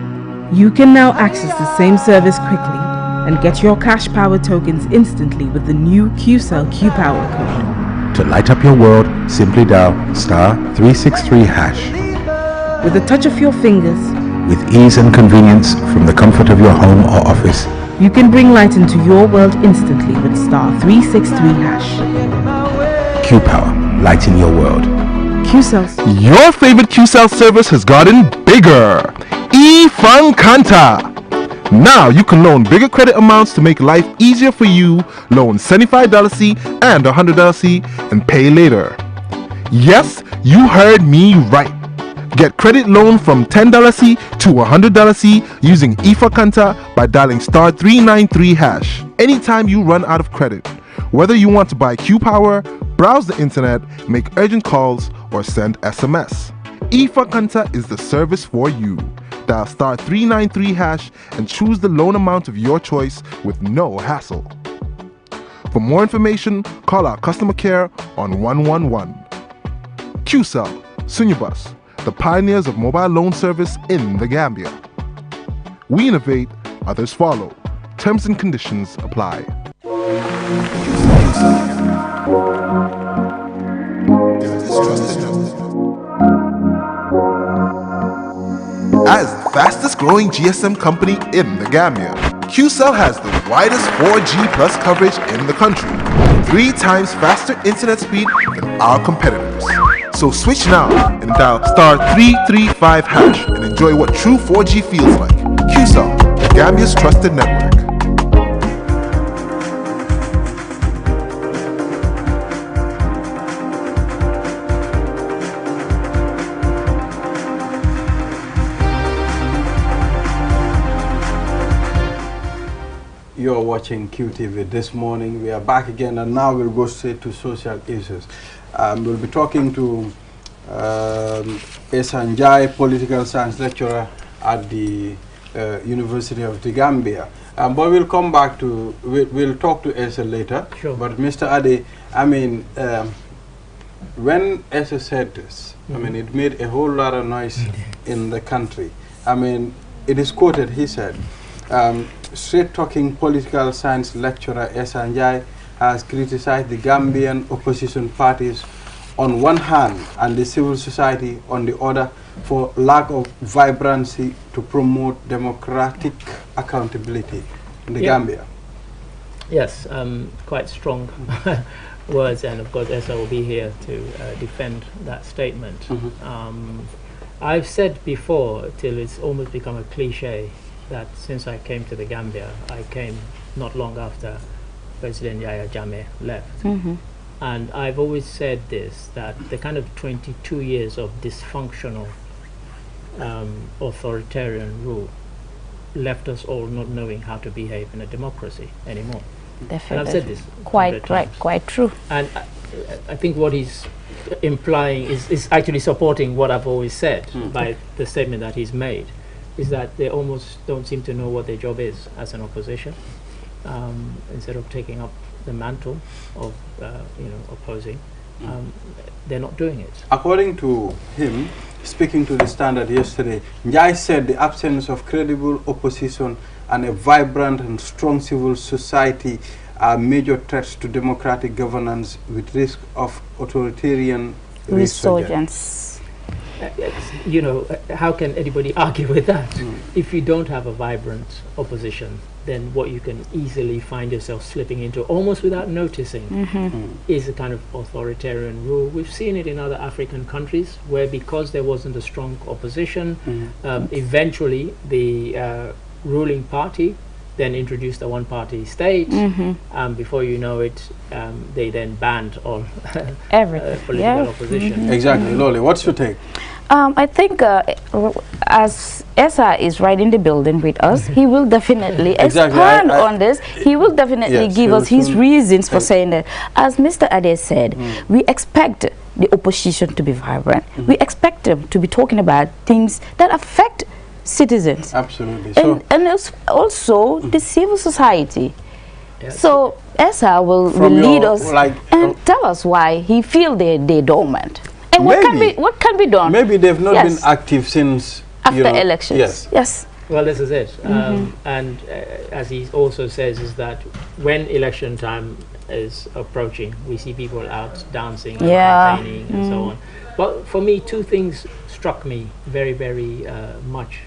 You can now access the same service quickly and get your cash power tokens instantly with the new QCell QPower code. To light up your world, simply dial *363#. With a touch of your fingers, with ease and convenience from the comfort of your home or office, you can bring light into your world instantly with *363#. QPower, lighting your world. QCell. Your favorite QCell service has gotten bigger. Kanta. Now you can loan bigger credit amounts to make life easier for you. Loan $75 and $100 and pay later. Yes, you heard me right. Get credit loan from $10 to $100 using Kanta by dialing *393#. Anytime you run out of credit, whether you want to buy QPower, browse the internet, make urgent calls, or send SMS. Kanta is the service for you. Dial *393# and choose the loan amount of your choice with no hassle. For more information, call our customer care on 111. QCell, Sunyabus, the pioneers of mobile loan service in the Gambia. We innovate, others follow. Terms and conditions apply. As the fastest growing GSM company in the Gambia, QCell has the widest 4G plus coverage in the country, 3 times faster internet speed than our competitors. So switch now and dial *335# and enjoy what true 4G feels like. QCell, Gambia's trusted network. You're watching QTV this morning. We are back again, and now we'll go straight to social issues. We'll be talking to Esanjai, political science lecturer at the University of the Gambia. But we'll come back to, we'll talk to Esa later. Sure. But Mr. Ade, I mean, when Esa said this, I mean, it made a whole lot of noise in the country. I mean, it is quoted, he said, straight-talking political science lecturer Esa Njai has criticized the Gambian opposition parties on one hand and the civil society on the other for lack of vibrancy to promote democratic accountability in the Gambia. Yes, quite strong words, and of course Esa will be here to defend that statement. I've said before, till it's almost become a cliche, that since I came to the Gambia, I came not long after President Yahya Jammeh left. And I've always said this, that the kind of 22 years of dysfunctional authoritarian rule left us all not knowing how to behave in a democracy anymore. Definitely. And I've said this quite right, quite true. And I think what he's implying is actually supporting what I've always said by the statement that he's made, is that they almost don't seem to know what their job is as an opposition. Instead of taking up the mantle of opposing, they're not doing it. According to him, speaking to the Standard yesterday, Njai said the absence of credible opposition and a vibrant and strong civil society are major threats to democratic governance with risk of authoritarian resurgence. You know, how can anybody argue with that? If you don't have a vibrant opposition, then what you can easily find yourself slipping into, almost without noticing, is a kind of authoritarian rule. We've seen it in other African countries, where because there wasn't a strong opposition, eventually the ruling party then introduced a one-party state. Before you know it, they then banned all political opposition. Exactly. Loli, what's your take? I think as Esa is right in the building with us, he will definitely expand on this. He will definitely give us his reasons for saying that. As Mr. Ade said, we expect the opposition to be vibrant. We expect them to be talking about things that affect citizens. Absolutely. And also the civil society. So Esa will lead us and tell us why he feels they're dormant. And what can be done? Maybe they've not been active since after elections. Yes. Well, this is it. And as he also says, is that when election time is approaching, we see people out dancing and campaigning and so on. But for me, two things struck me very, very much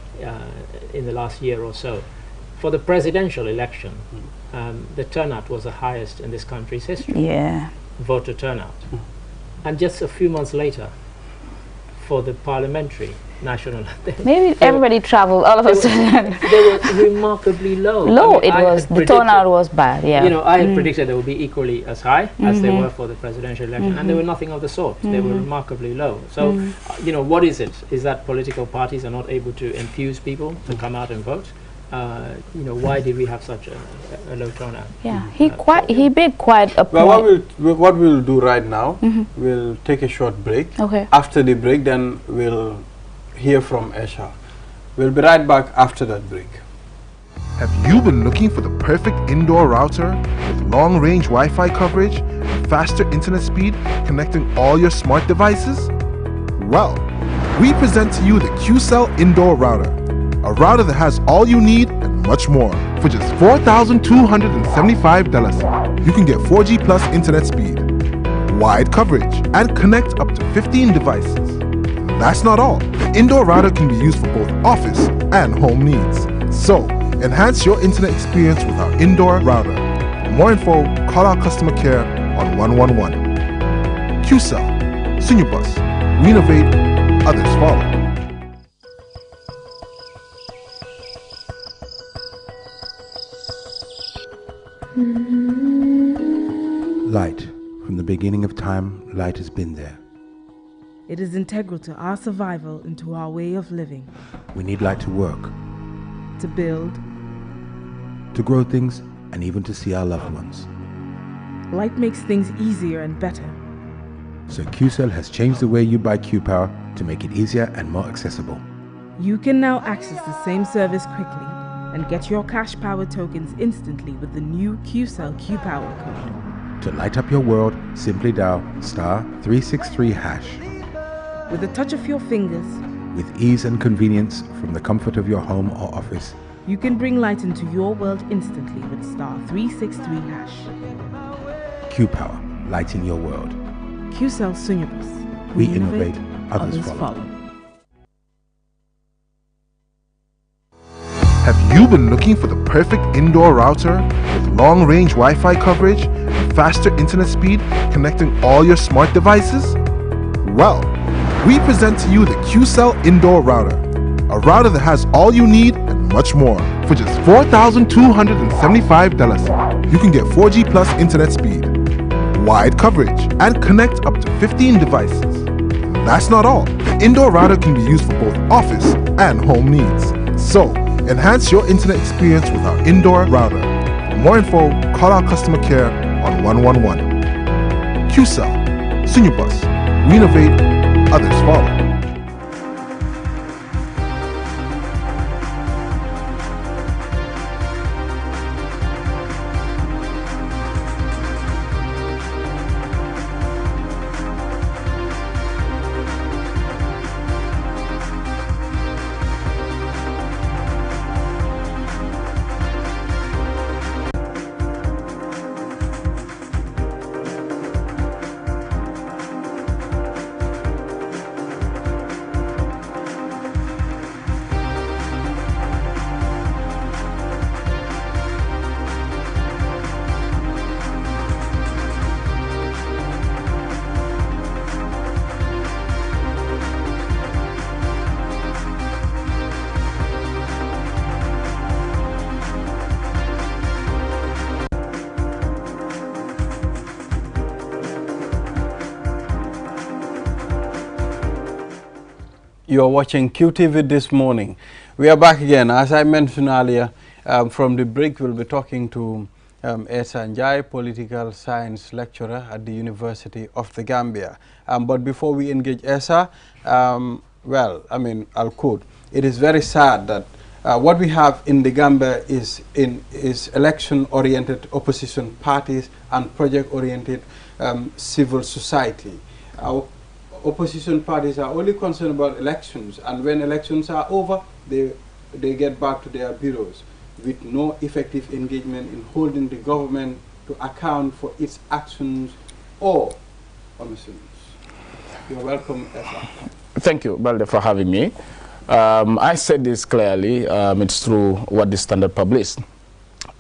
in the last year or so. For the presidential election, the turnout was the highest in this country's history. Voter turnout. And just a few months later, for the parliamentary national, maybe everybody traveled all of a sudden. They were remarkably low. The turnout was bad. You know, I had predicted they would be equally as high as they were for the presidential election, and they were nothing of the sort. They were remarkably low. So, you know, what is it? Is that political parties are not able to infuse people to come out and vote? You know, why did we have such a low turnout? He made quite a point. Well, what we'll do right now, we'll take a short break. After the break, then we'll hear from Esha. We'll be right back after that break. Have you been looking for the perfect indoor router with long-range Wi-Fi coverage and faster internet speed connecting all your smart devices? Well, we present to you the QCell Indoor Router, a router that has all you need and much more for just $4,275. You can get 4G plus internet speed, wide coverage, and connect up to 15 devices. That's not all. The indoor router can be used for both office and home needs. So, enhance your internet experience with our indoor router. For more info, call our customer care on 111. QCell, Sunubus, we innovate, others follow. Light. From the beginning of time, light has been there. It is integral to our survival and to our way of living. We need light to work, to build, to grow things, and even to see our loved ones. Light makes things easier and better. So QCell has changed the way you buy Q-Power to make it easier and more accessible. You can now access the same service quickly and get your cash power tokens instantly with the new QCell Q-Power code. To light up your world, simply dial *363#. With a touch of your fingers, with ease and convenience from the comfort of your home or office, you can bring light into your world instantly with *363#. Q-Power, lighting your world. QCell Sunyabus. We innovate, others follow. Have you been looking for the perfect indoor router with long-range Wi-Fi coverage and faster internet speed connecting all your smart devices? Well, we present to you the QCell Indoor Router, a router that has all you need and much more. For just $4,275, you can get 4G plus internet speed, wide coverage, and connect up to 15 devices. That's not all. The indoor router can be used for both office and home needs. So, enhance your internet experience with our indoor router. For more info, call our customer care on 111. QCell, Sunyabus, we innovate, others follow. You are watching QTV this morning. We are back again. As I mentioned earlier, from the break we'll be talking to Esa Njai, political science lecturer at the University of the Gambia. But before we engage Esa, well, I mean, I'll quote, it is very sad that what we have in the Gambia is election-oriented opposition parties and project-oriented civil society. Opposition parties are only concerned about elections, and when elections are over, they get back to their bureaus with no effective engagement in holding the government to account for its actions or omissions. You're welcome, Esa. Thank you, Balde, for having me. I said this clearly, it's through what the Standard published.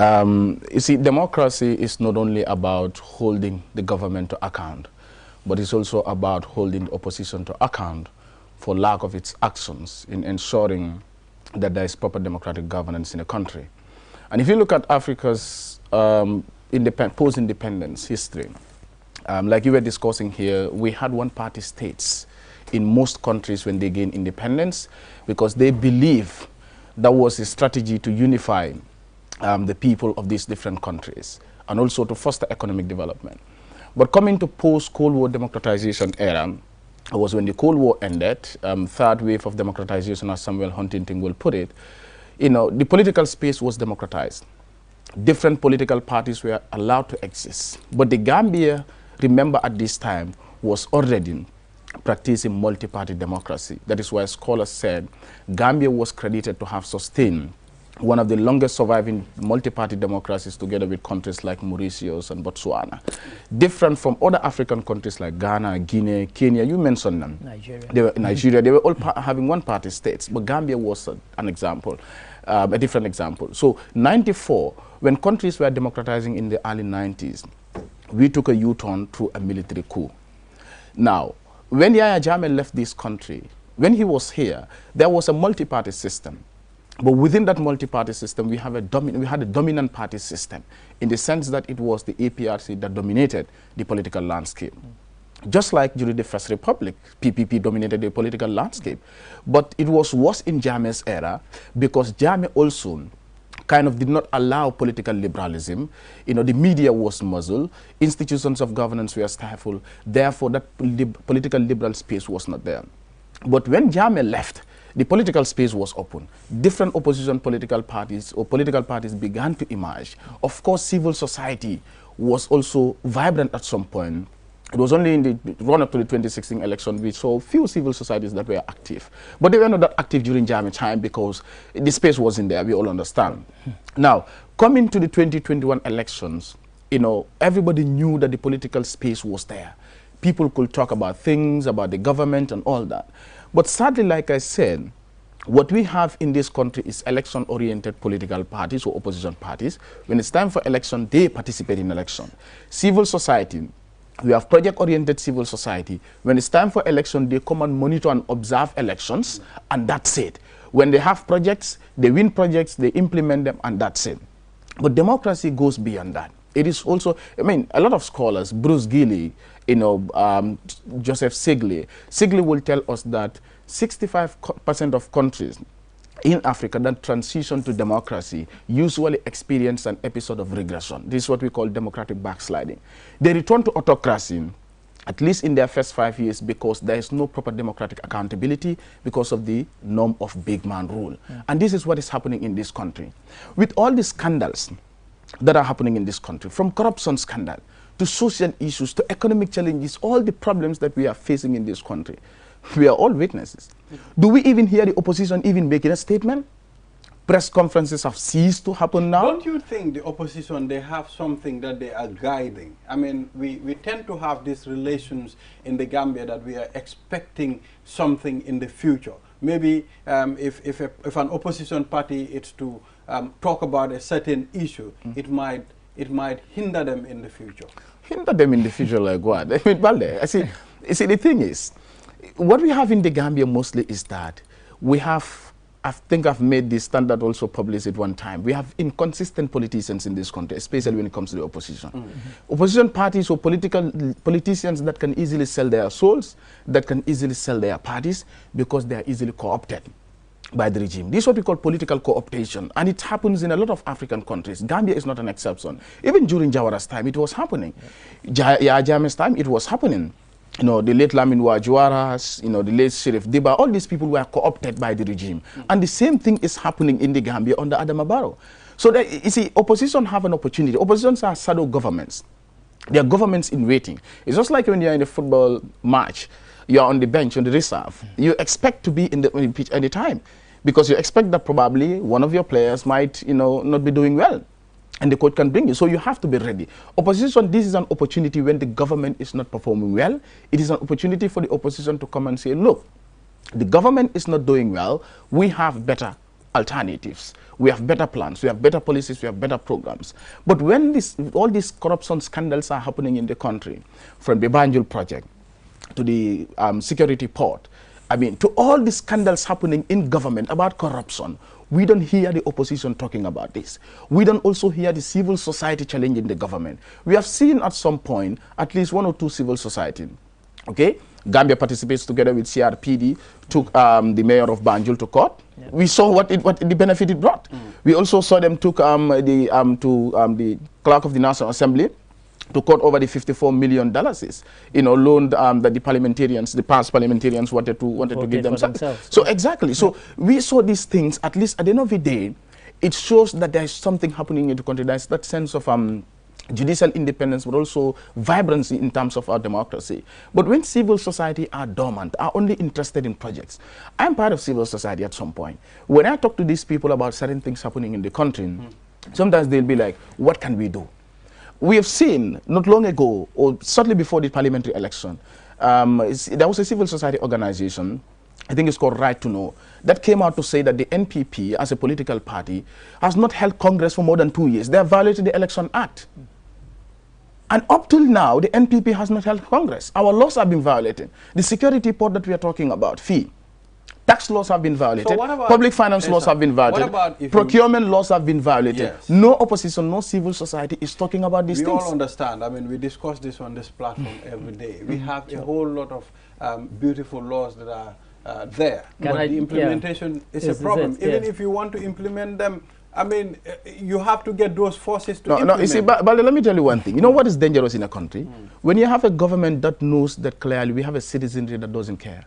You see, democracy is not only about holding the government to account, but it's also about holding the opposition to account for lack of its actions in ensuring that there is proper democratic governance in a country. And if you look at Africa's post-independence history, like you were discussing here, we had one-party states in most countries when they gained independence because they believe that was a strategy to unify the people of these different countries and also to foster economic development. But coming to post-Cold War democratization era was when the Cold War ended, third wave of democratization, as Samuel Huntington will put it, you know, the political space was democratized. Different political parties were allowed to exist. But the Gambia, remember at this time, was already practicing multi-party democracy. That is why scholars said Gambia was credited to have sustained one of the longest surviving multi-party democracies together with countries like Mauritius and Botswana. Different from other African countries like Ghana, Guinea, Kenya, you mentioned them. Nigeria, they were all having one-party states, but Gambia was an example, a different example. So 94, when countries were democratizing in the early 90s, we took a U-turn through a military coup. Now, when Yahya Jammeh left this country, when he was here, there was a multi-party system. But within that multi-party system, we had a dominant party system in the sense that it was the APRC that dominated the political landscape. Just like during the First Republic, PPP dominated the political landscape. But it was worse in Jammeh's era because Jammeh also kind of did not allow political liberalism. You know, the media was muzzled, institutions of governance were stifled, therefore that political liberal space was not there. But when Jammeh left, the political space was open. Different opposition political parties or political parties began to emerge. Of course, civil society was also vibrant at some point. It was only in the run-up to the 2016 election we saw few civil societies that were active. But they were not that active during Jammeh time because the space wasn't there, we all understand. Now, coming to the 2021 elections, you know, everybody knew that the political space was there. People could talk about things, about the government and all that. But sadly, like I said, what we have in this country is election-oriented political parties or opposition parties. When it's time for election, they participate in election. Civil society, we have project-oriented civil society. When it's time for election, they come and monitor and observe elections, and that's it. When they have projects, they win projects, they implement them, and that's it. But democracy goes beyond that. It is also, I mean, a lot of scholars, Bruce Gilley, you know, Joseph Sigley will tell us that 65% of countries in Africa that transition to democracy usually experience an episode of regression. This is what we call democratic backsliding. They return to autocracy, at least in their first 5 years, because there is no proper democratic accountability because of the norm of big man rule. And this is what is happening in this country. With all the scandals that are happening in this country, from corruption scandal to social issues to economic challenges, all the problems that we are facing in this country, we are all witnesses. Do we even hear the opposition even making a statement? Press conferences have ceased to happen now. Don't you think the opposition, they have something that they are guiding? I mean, we tend to have these relations in the Gambia that we are expecting something in the future. Maybe if an opposition party is to talk about a certain issue, it might hinder them in the future. Hinder them in the future like what? I mean, Balde, you see, the thing is, what we have in the Gambia mostly is that we have, I think I've made this standard also published at one time, we have inconsistent politicians in this country, especially when it comes to the opposition. Opposition parties or politicians that can easily sell their souls, that can easily sell their parties because they are easily co-opted by the regime. This is what we call political co-optation, and it happens in a lot of African countries. Gambia is not an exception. Even during Jawara's time, it was happening. Jammeh's time, it was happening. You know, the late Lamin Wajuaras, you know, the late Sheriff Diba, all these people were co-opted by the regime. And the same thing is happening in the Gambia under Adama Barrow. So that, you see, opposition have an opportunity. Oppositions are shadow governments. They are governments in waiting. It's just like when you're in a football match, you're on the bench, on the reserve. You expect to be in the pitch any time because you expect that probably one of your players might, you know, not be doing well. And the coach can bring you. So you have to be ready. Opposition, this is an opportunity when the government is not performing well. It is an opportunity for the opposition to come and say, look, the government is not doing well. We have better alternatives. We have better plans. We have better policies. We have better programs. But when all these corruption scandals are happening in the country, from the Banjul project to the security port, I mean, to all these scandals happening in government about corruption, we don't hear the opposition talking about this. We don't also hear the civil society challenging the government. We have seen at some point at least one or two civil society. Okay, Gambia participates together with CRPD, took the mayor of Banjul to court. Yeah. We saw what the benefit it brought. We also saw them took the clerk of the National Assembly to court over the $54 million, you know, loan that the parliamentarians, the past parliamentarians wanted to give themselves. So exactly. So we saw these things. At least at the end of the day, it shows that there is something happening in the country. There's that sense of judicial independence, but also vibrancy in terms of our democracy. But when civil society are dormant, are only interested in projects. I'm part of civil society at some point. When I talk to these people about certain things happening in the country, sometimes they'll be like, what can we do? We have seen not long ago, or certainly before the parliamentary election, there was a civil society organization, I think it's called Right to Know, that came out to say that the NPP as a political party has not held Congress for more than 2 years. They have violated the Election Act. And up till now, the NPP has not held Congress. Our laws have been violated. The security port that we are talking about, fee, tax laws have been violated. So public finance laws have been violated. Procurement laws have been violated. Yes. No opposition, no civil society is talking about these things. We all understand. I mean, we discuss this on this platform every day. We have a whole lot of beautiful laws that are there. But the implementation is a problem. Even if you want to implement them, I mean, you have to get those forces to implement. No, you see, but let me tell you one thing. You know what is dangerous in a country? When you have a government that knows that clearly we have a citizenry that doesn't care.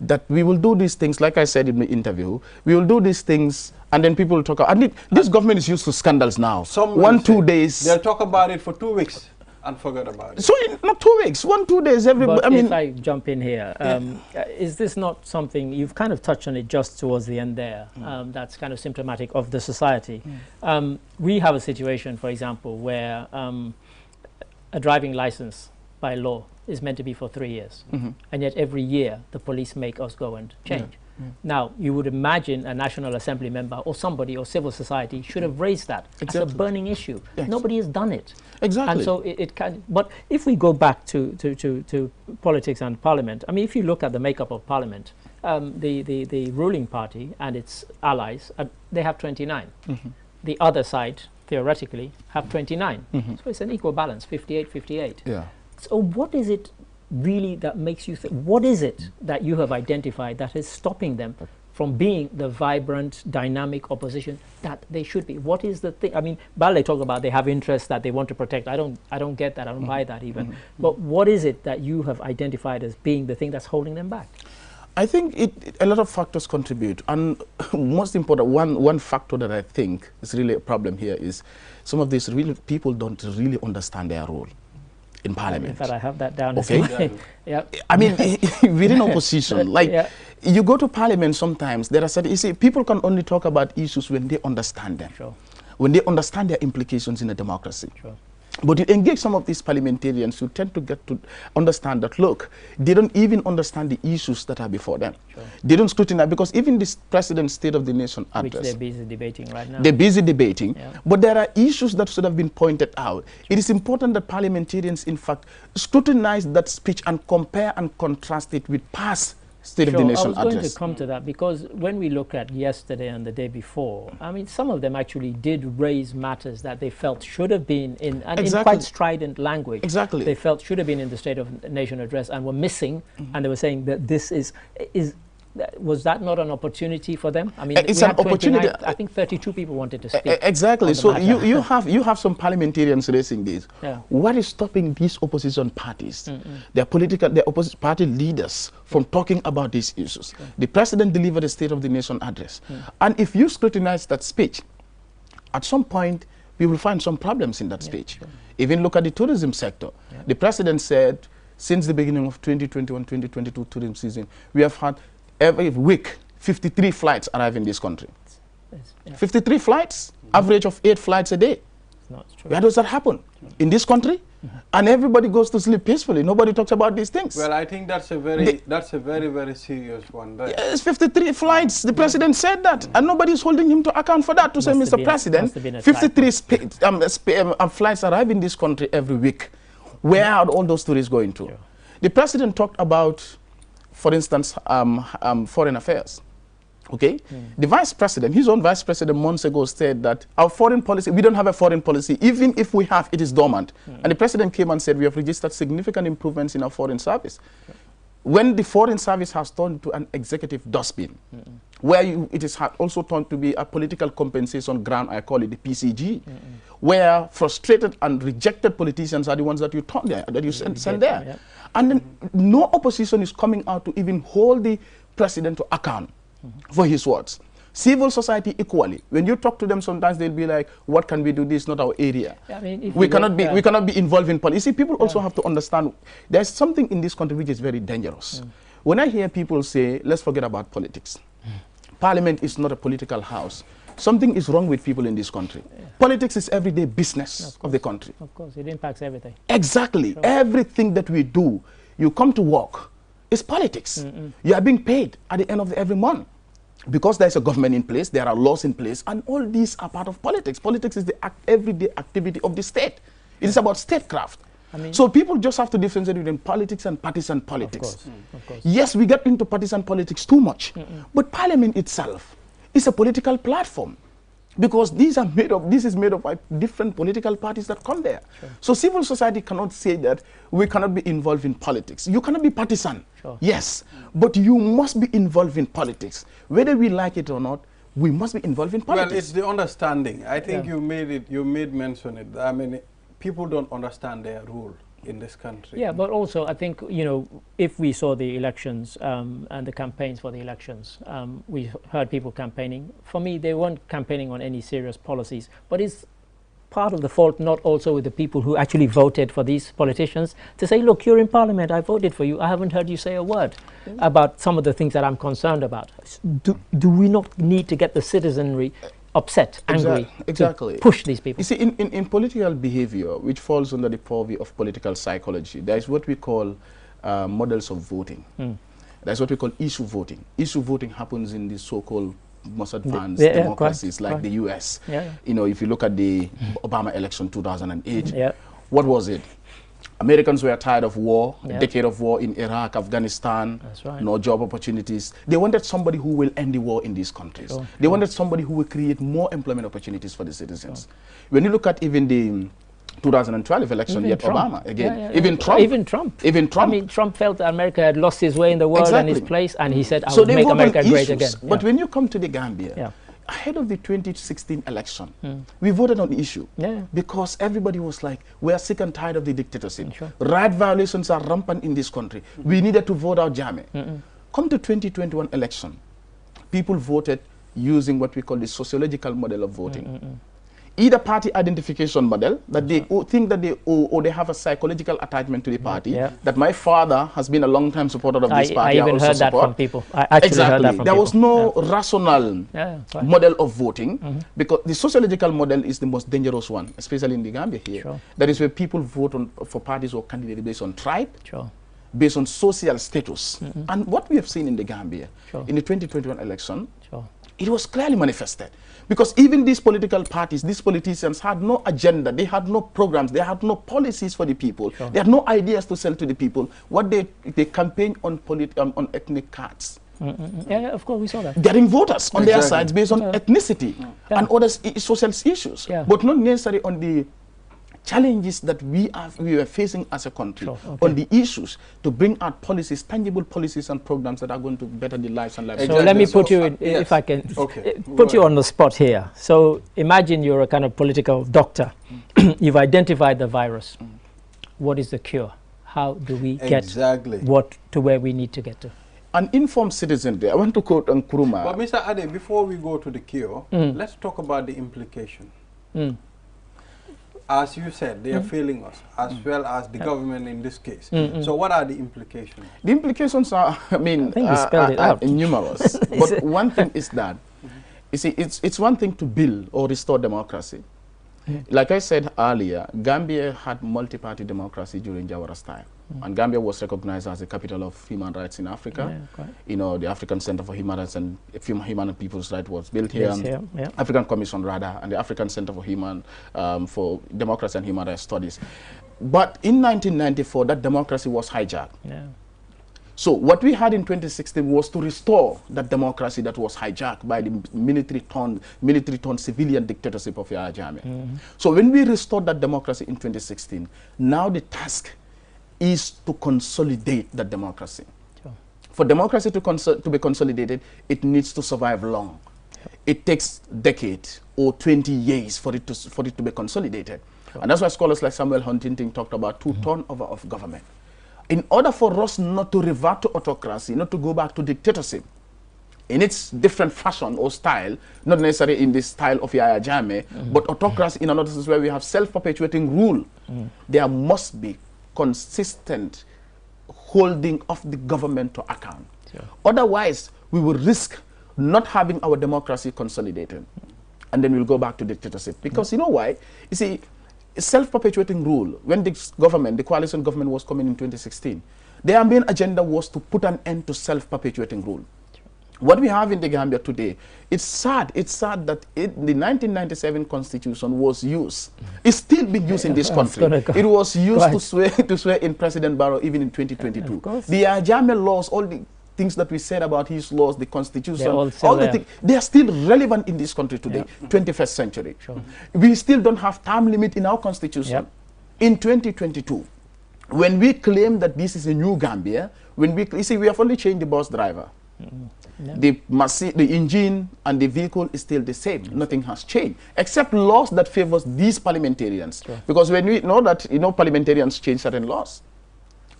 that we will do these things, like I said in the interview, we will do these things, and then people will talk about, and this government is used to scandals now. 1-2 days. They'll talk about it for 2 weeks and forget about it. So not 2 weeks, 1-2 days, everybody. But if I jump in here, is this not something, you've kind of touched on it just towards the end there, that's kind of symptomatic of the society. We have a situation, for example, where a driving license by law is meant to be for 3 years. And yet every year the police make us go and change. Now, you would imagine a National Assembly member or somebody or civil society should have raised that as a burning issue. Nobody has done it. Exactly. And so it can, but if we go back to politics and parliament, I mean, if you look at the makeup of parliament, the ruling party and its allies, they have 29. The other side, theoretically, have 29. So it's an equal balance, 58-58. Yeah. So what is it really that makes you think, what is it that you have identified that is stopping them from being the vibrant, dynamic opposition that they should be? What is the thing? I mean, Balde talked about they have interests that they want to protect. I don't get that. I don't buy that even. But what is it that you have identified as being the thing that's holding them back? I think a lot of factors contribute, and most important, one factor that I think is really a problem here is some of these people don't really understand their role in parliament. In fact, I have that down. Okay. I mean, within opposition, like you go to parliament sometimes, there are certain, you see, people can only talk about issues when they understand them. When they understand their implications in a democracy. But you engage some of these parliamentarians who tend to get to understand that, look, they don't even understand the issues that are before them. They don't scrutinize, because even this President's State of the Nation address, which they're busy debating right now. They're busy debating, but there are issues that should have been pointed out. It is important that parliamentarians, in fact, scrutinize that speech and compare and contrast it with past State of the Nation address. I was going to come to that, because when we look at yesterday and the day before, I mean, some of them actually did raise matters that they felt should have been in, and in quite strident language. They felt should have been in the State of the Nation address and were missing, and they were saying that this was that not an opportunity for them? I mean, it's an opportunity. I think 32 people wanted to speak. Exactly. So you have some parliamentarians raising this. What is stopping these opposition parties, their opposition party leaders, from talking about these issues? The President delivered a State of the Nation address, and if you scrutinize that speech, at some point we will find some problems in that speech. Even look at the tourism sector. The President said, since the beginning of 2021-2022 tourism season, we have had every week 53 flights arrive in this country. 53 flights, average of 8 flights a day. Where does that happen? In this country? And everybody goes to sleep peacefully. Nobody talks about these things. Well, I think that's a very serious one. Right? Yes, 53 flights. The President said that, and nobody is holding him to account for that. To say, Mr. President, 53 flights arrive in this country every week. Where are all those tourists going to? The President talked about, for instance, foreign affairs. Okay, the Vice President, his own Vice President months ago said that our foreign policy, we don't have a foreign policy. Even if we have, it is dormant. And the President came and said we have registered significant improvements in our foreign service. When the foreign service has turned to an executive dustbin, where it is also turned to be a political compensation ground, I call it the PCG, where frustrated and rejected politicians are the ones that you turn there, that you send there. And then no opposition is coming out to even hold the President to account for his words. Civil society equally. When you talk to them, sometimes they'll be like, "What can we do? This is not our area. I mean, we cannot be involved in politics." See, people also have to understand there's something in this country which is very dangerous. When I hear people say, "Let's forget about politics," Parliament is not a political house. Something is wrong with people in this country. Politics is everyday business of the country. Of course, it impacts everything. Exactly. Everything that we do, you come to work, is politics. You are being paid at the end of every month. Because there's a government in place, there are laws in place, and all these are part of politics. Politics is the everyday activity of the state. It is about statecraft. So people just have to differentiate between politics and partisan politics. Of course. Yes, we get into partisan politics too much, but Parliament itself is a political platform. Because this is made of different political parties that come there. So civil society cannot say that we cannot be involved in politics. You cannot be partisan, yes, but you must be involved in politics. Whether we like it or not, we must be involved in politics. Well, it's the understanding. I think you made mention it. I mean, people don't understand their role in this country. Yeah, but also I think, you know, if we saw the elections and the campaigns for the elections, we heard people campaigning. For me, they weren't campaigning on any serious policies, but it's part of the fault not also with the people who actually voted for these politicians to say, look, you're in parliament, I voted for you, I haven't heard you say a word about some of the things that I'm concerned about. Do we not need to get the citizenry upset, angry, exactly. to push these people? You see, in political behavior, which falls under the purview of political psychology, there is what we call models of voting. That's what we call issue voting. Issue voting happens in the so-called most advanced democracies like the US. You know, if you look at the Obama election 2008, what was it? Americans were tired of war, a decade of war in Iraq, Afghanistan, no job opportunities. They wanted somebody who will end the war in these countries. They wanted somebody who will create more employment opportunities for the citizens. When you look at even the 2012 election, yet Obama again, even Trump. I mean, Trump felt that America had lost his way in the world and his place, and he said, I will make America great again. But when you come to the Gambia, ahead of the 2016 election, we voted on the issue because everybody was like, we are sick and tired of the dictatorship. Right violations are rampant in this country. We needed to vote out Jammeh. Come to 2021 election, people voted using what we call the sociological model of voting. Either party identification model, that they think that they owe, or they have a psychological attachment to the party, that my father has been a long-time supporter of this party. I even heard that from people. I actually heard that from people. There was no rational model of voting, because the sociological model is the most dangerous one, especially in the Gambia here. That is where people vote for parties or candidates based on tribe, based on social status. And what we have seen in the Gambia in the 2021 election, it was clearly manifested. Because even these political parties, these politicians had no agenda, they had no programs, they had no policies for the people, they had no ideas to sell to the people. What they campaign on ethnic cards. Yeah, of course, we saw that. Getting voters on their sides based on ethnicity and other social issues, but not necessarily on the challenges that we are facing as a country, on the issues to bring out policies, tangible policies and programs that are going to better the lives and lives. So let me put you in, if I can, put you on the spot here. So imagine you're a kind of political doctor. You've identified the virus. What is the cure? How do we get to where we need to get to? An informed citizen. I want to quote Nkrumah. But Mr. Ade, before we go to the cure, let's talk about the implication. As you said, they are failing us, as well as the government in this case. So what are the implications? The implications are, I mean, are numerous. But one thing is that, you see, it's one thing to build or restore democracy. Like I said earlier, Gambia had multi-party democracy during Jawara's time. And Gambia was recognized as the capital of human rights in Africa. You know, the African Center for Human Rights and Human and People's Rights was built here. African Commission, rather, and the African Center for Democracy and Human Rights Studies. But in 1994, that democracy was hijacked. So what we had in 2016 was to restore that democracy that was hijacked by the military-turned civilian dictatorship of Yahya Jammeh. So when we restored that democracy in 2016, now the task is to consolidate that democracy. For democracy to be consolidated, it needs to survive long. It takes decades or 20 years for it to be consolidated. And that's why scholars like Samuel Huntington talked about turnover of government. In order for us not to revert to autocracy, not to go back to dictatorship, in its different fashion or style, not necessarily in the style of Yahya Jammeh, but autocracy in another sense where we have self-perpetuating rule, there must be consistent holding of the government to account. Otherwise, we will risk not having our democracy consolidated. And then we'll go back to dictatorship. Because you know why? You see, self-perpetuating rule, when the government, the coalition government was coming in 2016, their main agenda was to put an end to self-perpetuating rule. What we have in the Gambia today, it's sad that the 1997 constitution was used. It's still being used in this country. It was used to swear in President Barrow even in 2022. The Jammeh laws, all the things that we said about his laws, the constitution, all the things, they are still relevant in this country today, 21st century. We still don't have time limit in our constitution. In 2022, when we claim that this is a new Gambia, you see, we have only changed the bus driver. The engine and the vehicle is still the same. Nothing has changed, except laws that favors these parliamentarians. Sure. Because when we know that, parliamentarians change certain laws.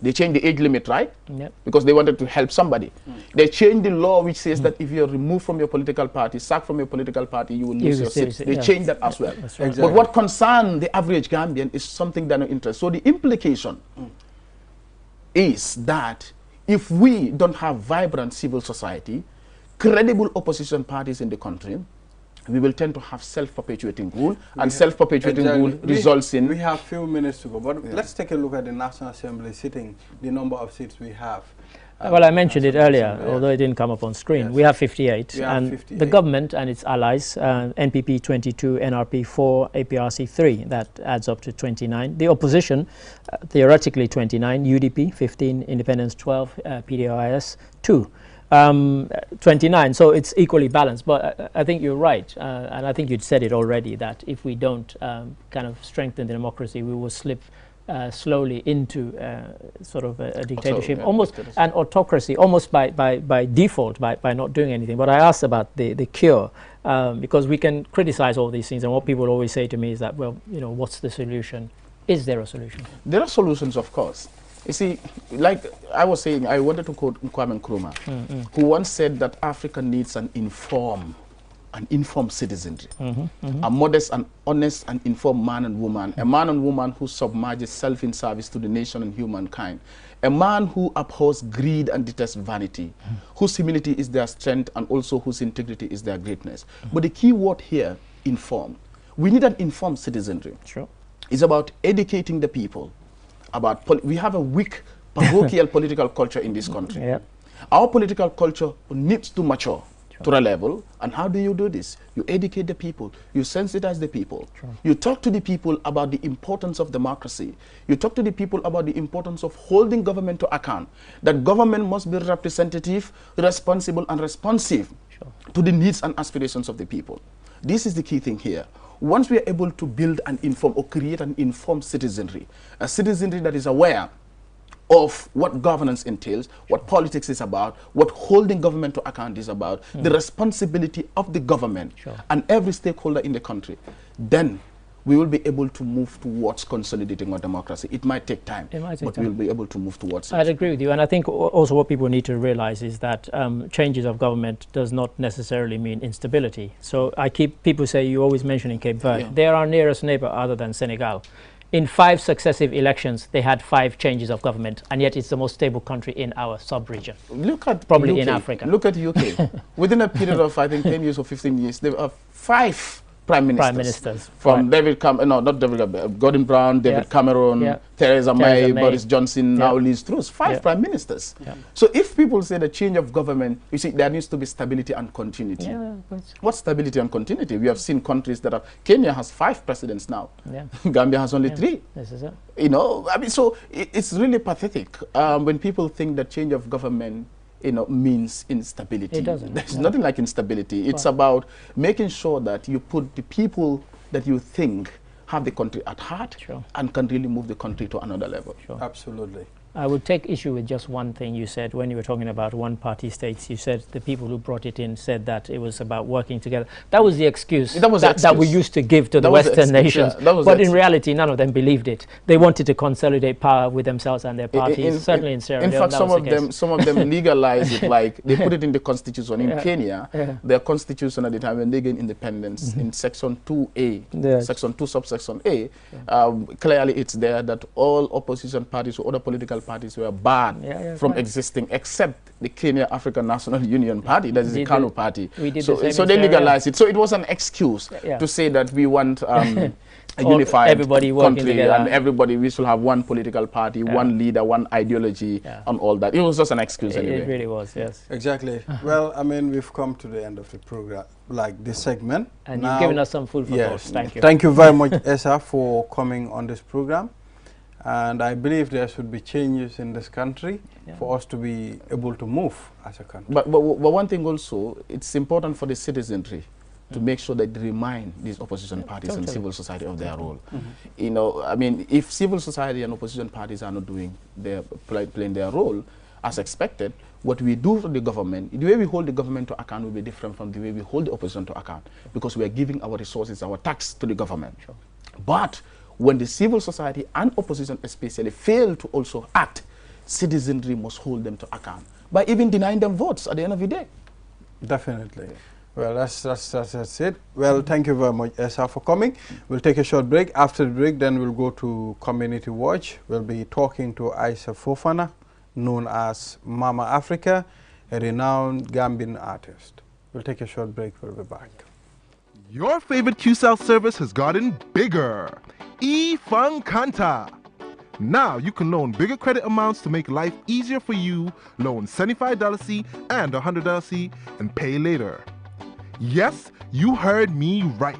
They changed the age limit, right? Yep. Because they wanted to help somebody. They changed the law which says that if you're removed from your political party, sacked from your political party, you will lose your seat. They changed that as well. Right. Exactly. But what concerns the average Gambian is something that no interest. So the implication is that if we don't have vibrant civil society, credible opposition parties in the country, we will tend to have self-perpetuating rule, and self-perpetuating rule results in... We have few minutes to go, but let's take a look at the National Assembly sitting, the number of seats we have. Well, I mentioned it earlier, although it didn't come up on screen. Yes. We have 58, and 58. The government and its allies, NPP 22, NRP 4, APRC 3, that adds up to 29. The opposition, theoretically 29, UDP 15, Independence 12, PDOIS 2. 29, so it's equally balanced, but I think you're right, and I think you'd said it already, that if we don't kind of strengthen the democracy, we will slip slowly into sort of a dictatorship, almost an autocracy, almost by default, by not doing anything. But I asked about the cure, because we can criticize all these things, and what people always say to me is that, well, what's the solution? Is there a solution? There are solutions, of course. You see, like I was saying, I wanted to quote Kwame Nkrumah, who once said that Africa needs an informed citizenry, a modest and honest and informed man and woman, a man and woman who submerges self in service to the nation and humankind, a man who abhors greed and detests vanity, whose humility is their strength and also whose integrity is their greatness. But the key word here, informed. We need an informed citizenry. Sure. It's about educating the people. We have a weak parochial political culture in this country. Yep. Our political culture needs to mature to a level. And how do you do this? You educate the people. You sensitize the people. You talk to the people about the importance of democracy. You talk to the people about the importance of holding government to account. That government must be representative, responsible, and responsive to the needs and aspirations of the people. This is the key thing here. Once we are able to build and inform or create an informed citizenry, a citizenry that is aware of what governance entails, what politics is about, what holding government to account is about, the responsibility of the government and every stakeholder in the country, then we will be able to move towards consolidating our democracy. It might take time, but we will be able to move towards it. I'd agree with you, and I think also what people need to realize is that changes of government does not necessarily mean instability. So people say, you always mention in Cape Verde, they're our nearest neighbor other than Senegal. In 5 successive elections, they had 5 changes of government, and yet it's the most stable country in our sub-region. Look at probably UK. In Africa. Look at UK. Within a period of, I think, 10 years or 15 years, there are 5 prime ministers. From David Gordon Brown, David Cameron, Theresa May, Boris Johnson, now Liz Truss. 5 prime ministers. So if people say the change of government, you see, there needs to be stability and continuity. What stability and continuity? We have seen countries that have, Kenya has 5 presidents now. Gambia has only 3. This is it. I mean, so it's really pathetic when people think that change of government means instability. It doesn't. There's nothing like instability. It's about making sure that you put the people that you think have the country at heart and can really move the country to another level. Absolutely. I would take issue with just one thing you said when you were talking about one-party states. You said the people who brought it in said that it was about working together. That was the excuse that we used to give to the Western nations. But in reality, none of them believed it. They wanted to consolidate power with themselves and their parties, certainly in Sierra Leone. In fact, some of them legalized it, like they put it in the constitution. In Kenya, their constitution at the time when they gained independence, in Section 2A, Section 2 subsection A, clearly it's there that all opposition parties or other political parties were barred from existing, except the Kenya African National Union Party, that is the KANU party. So they legalized it. So it was an excuse to say that we want a unified country and everybody, we should have one political party, one leader, one ideology and all that. It was just an excuse anyway. It really was, yes. Exactly. Well, I mean, we've come to the end of the program, like this segment. And you've given us some food for thought. Thank you. Thank you very much, Esa, for coming on this program. And I believe there should be changes in this country for us to be able to move as a country. But one thing also, it's important for the citizenry to make sure that they remind these opposition parties and civil society of their role. I mean, if civil society and opposition parties are not doing playing their role, as expected, what we do for the government, the way we hold the government to account will be different from the way we hold the opposition to account, because we are giving our resources, our tax to the government. Sure. But when the civil society and opposition especially fail to also act, citizenry must hold them to account by even denying them votes at the end of the day. Definitely. Well, that's it. Well, thank you very much, Esa, for coming. We'll take a short break. After the break, then we'll go to Community Watch. We'll be talking to Aisha Fofana, known as Mama Africa, a renowned Gambian artist. We'll take a short break. We'll be back. Your favorite QCell service has gotten bigger. Kanta. Now you can loan bigger credit amounts to make life easier for you. Loan $75 and $100 and pay later. Yes, you heard me right.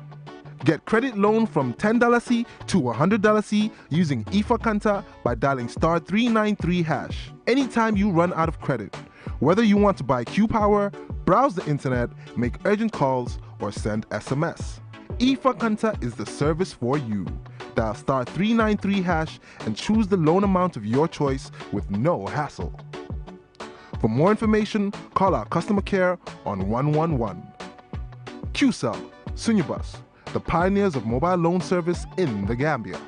Get credit loan from $10 to $100 using Kanta by dialing *393#. Anytime you run out of credit, whether you want to buy Q Power, browse the internet, make urgent calls, or send SMS. Kanta is the service for you. Dial *393# and choose the loan amount of your choice with no hassle. For more information, call our customer care on 111. QCell, Sunyabus, the pioneers of mobile loan service in the Gambia.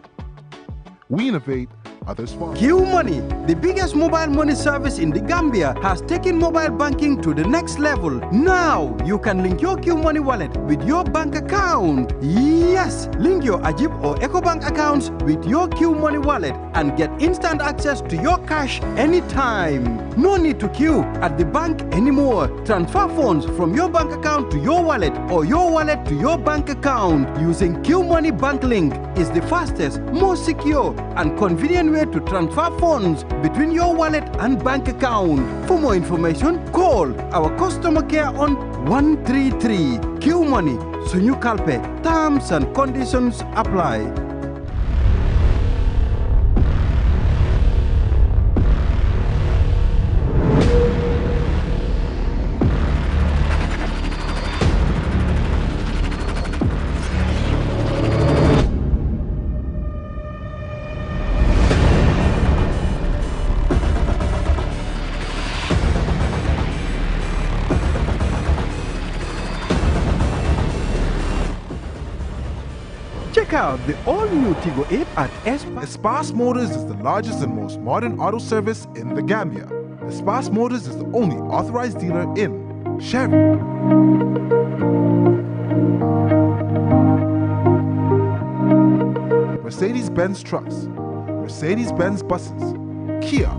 We innovate, others follow. Q Money, the biggest mobile money service in the Gambia, has taken mobile banking to the next level. Now you can link your Q Money wallet with your bank account. Yes, link your Ajib or EcoBank accounts with your Q Money wallet and get instant access to your cash anytime. No need to queue at the bank anymore. Transfer funds from your bank account to your wallet or your wallet to your bank account using Q Money Bank Link is the fastest, most secure and convenient way to transfer funds between your wallet and bank account. For more information, call our customer care on 133. Q Money, Sunyu Kalpe. Terms and conditions apply. Check out the all-new Tigo 8 at Espas Motors is the largest and most modern auto service in the Gambia. Espas Motors is the only authorized dealer in Chevy, Mercedes-Benz trucks, Mercedes-Benz buses, Kia,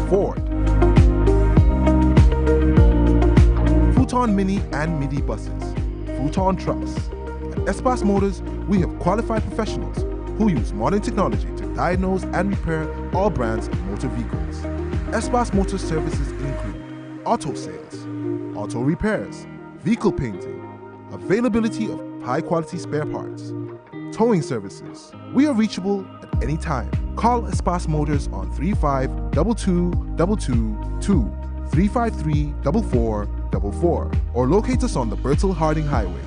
Ford, Futon Mini and Midi buses, Futon trucks. At Espas Motors, we have qualified professionals who use modern technology to diagnose and repair all brands of motor vehicles. Espas Motors services include auto sales, auto repairs, vehicle painting, availability of high-quality spare parts, towing services. We are reachable at any time. Call Espas Motors on 352222 353-4444 or locate us on the Bertel Harding Highway.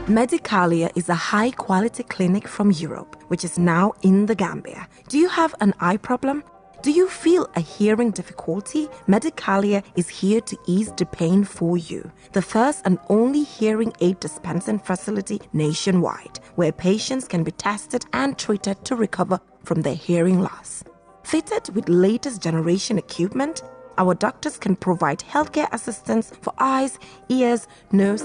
Medicalia is a high-quality clinic from Europe, which is now in the Gambia. Do you have an eye problem? Do you feel a hearing difficulty? Medicalia is here to ease the pain for you. The first and only hearing aid dispensing facility nationwide, where patients can be tested and treated to recover from their hearing loss. Fitted with latest generation equipment, our doctors can provide healthcare assistance for eyes, ears, nose,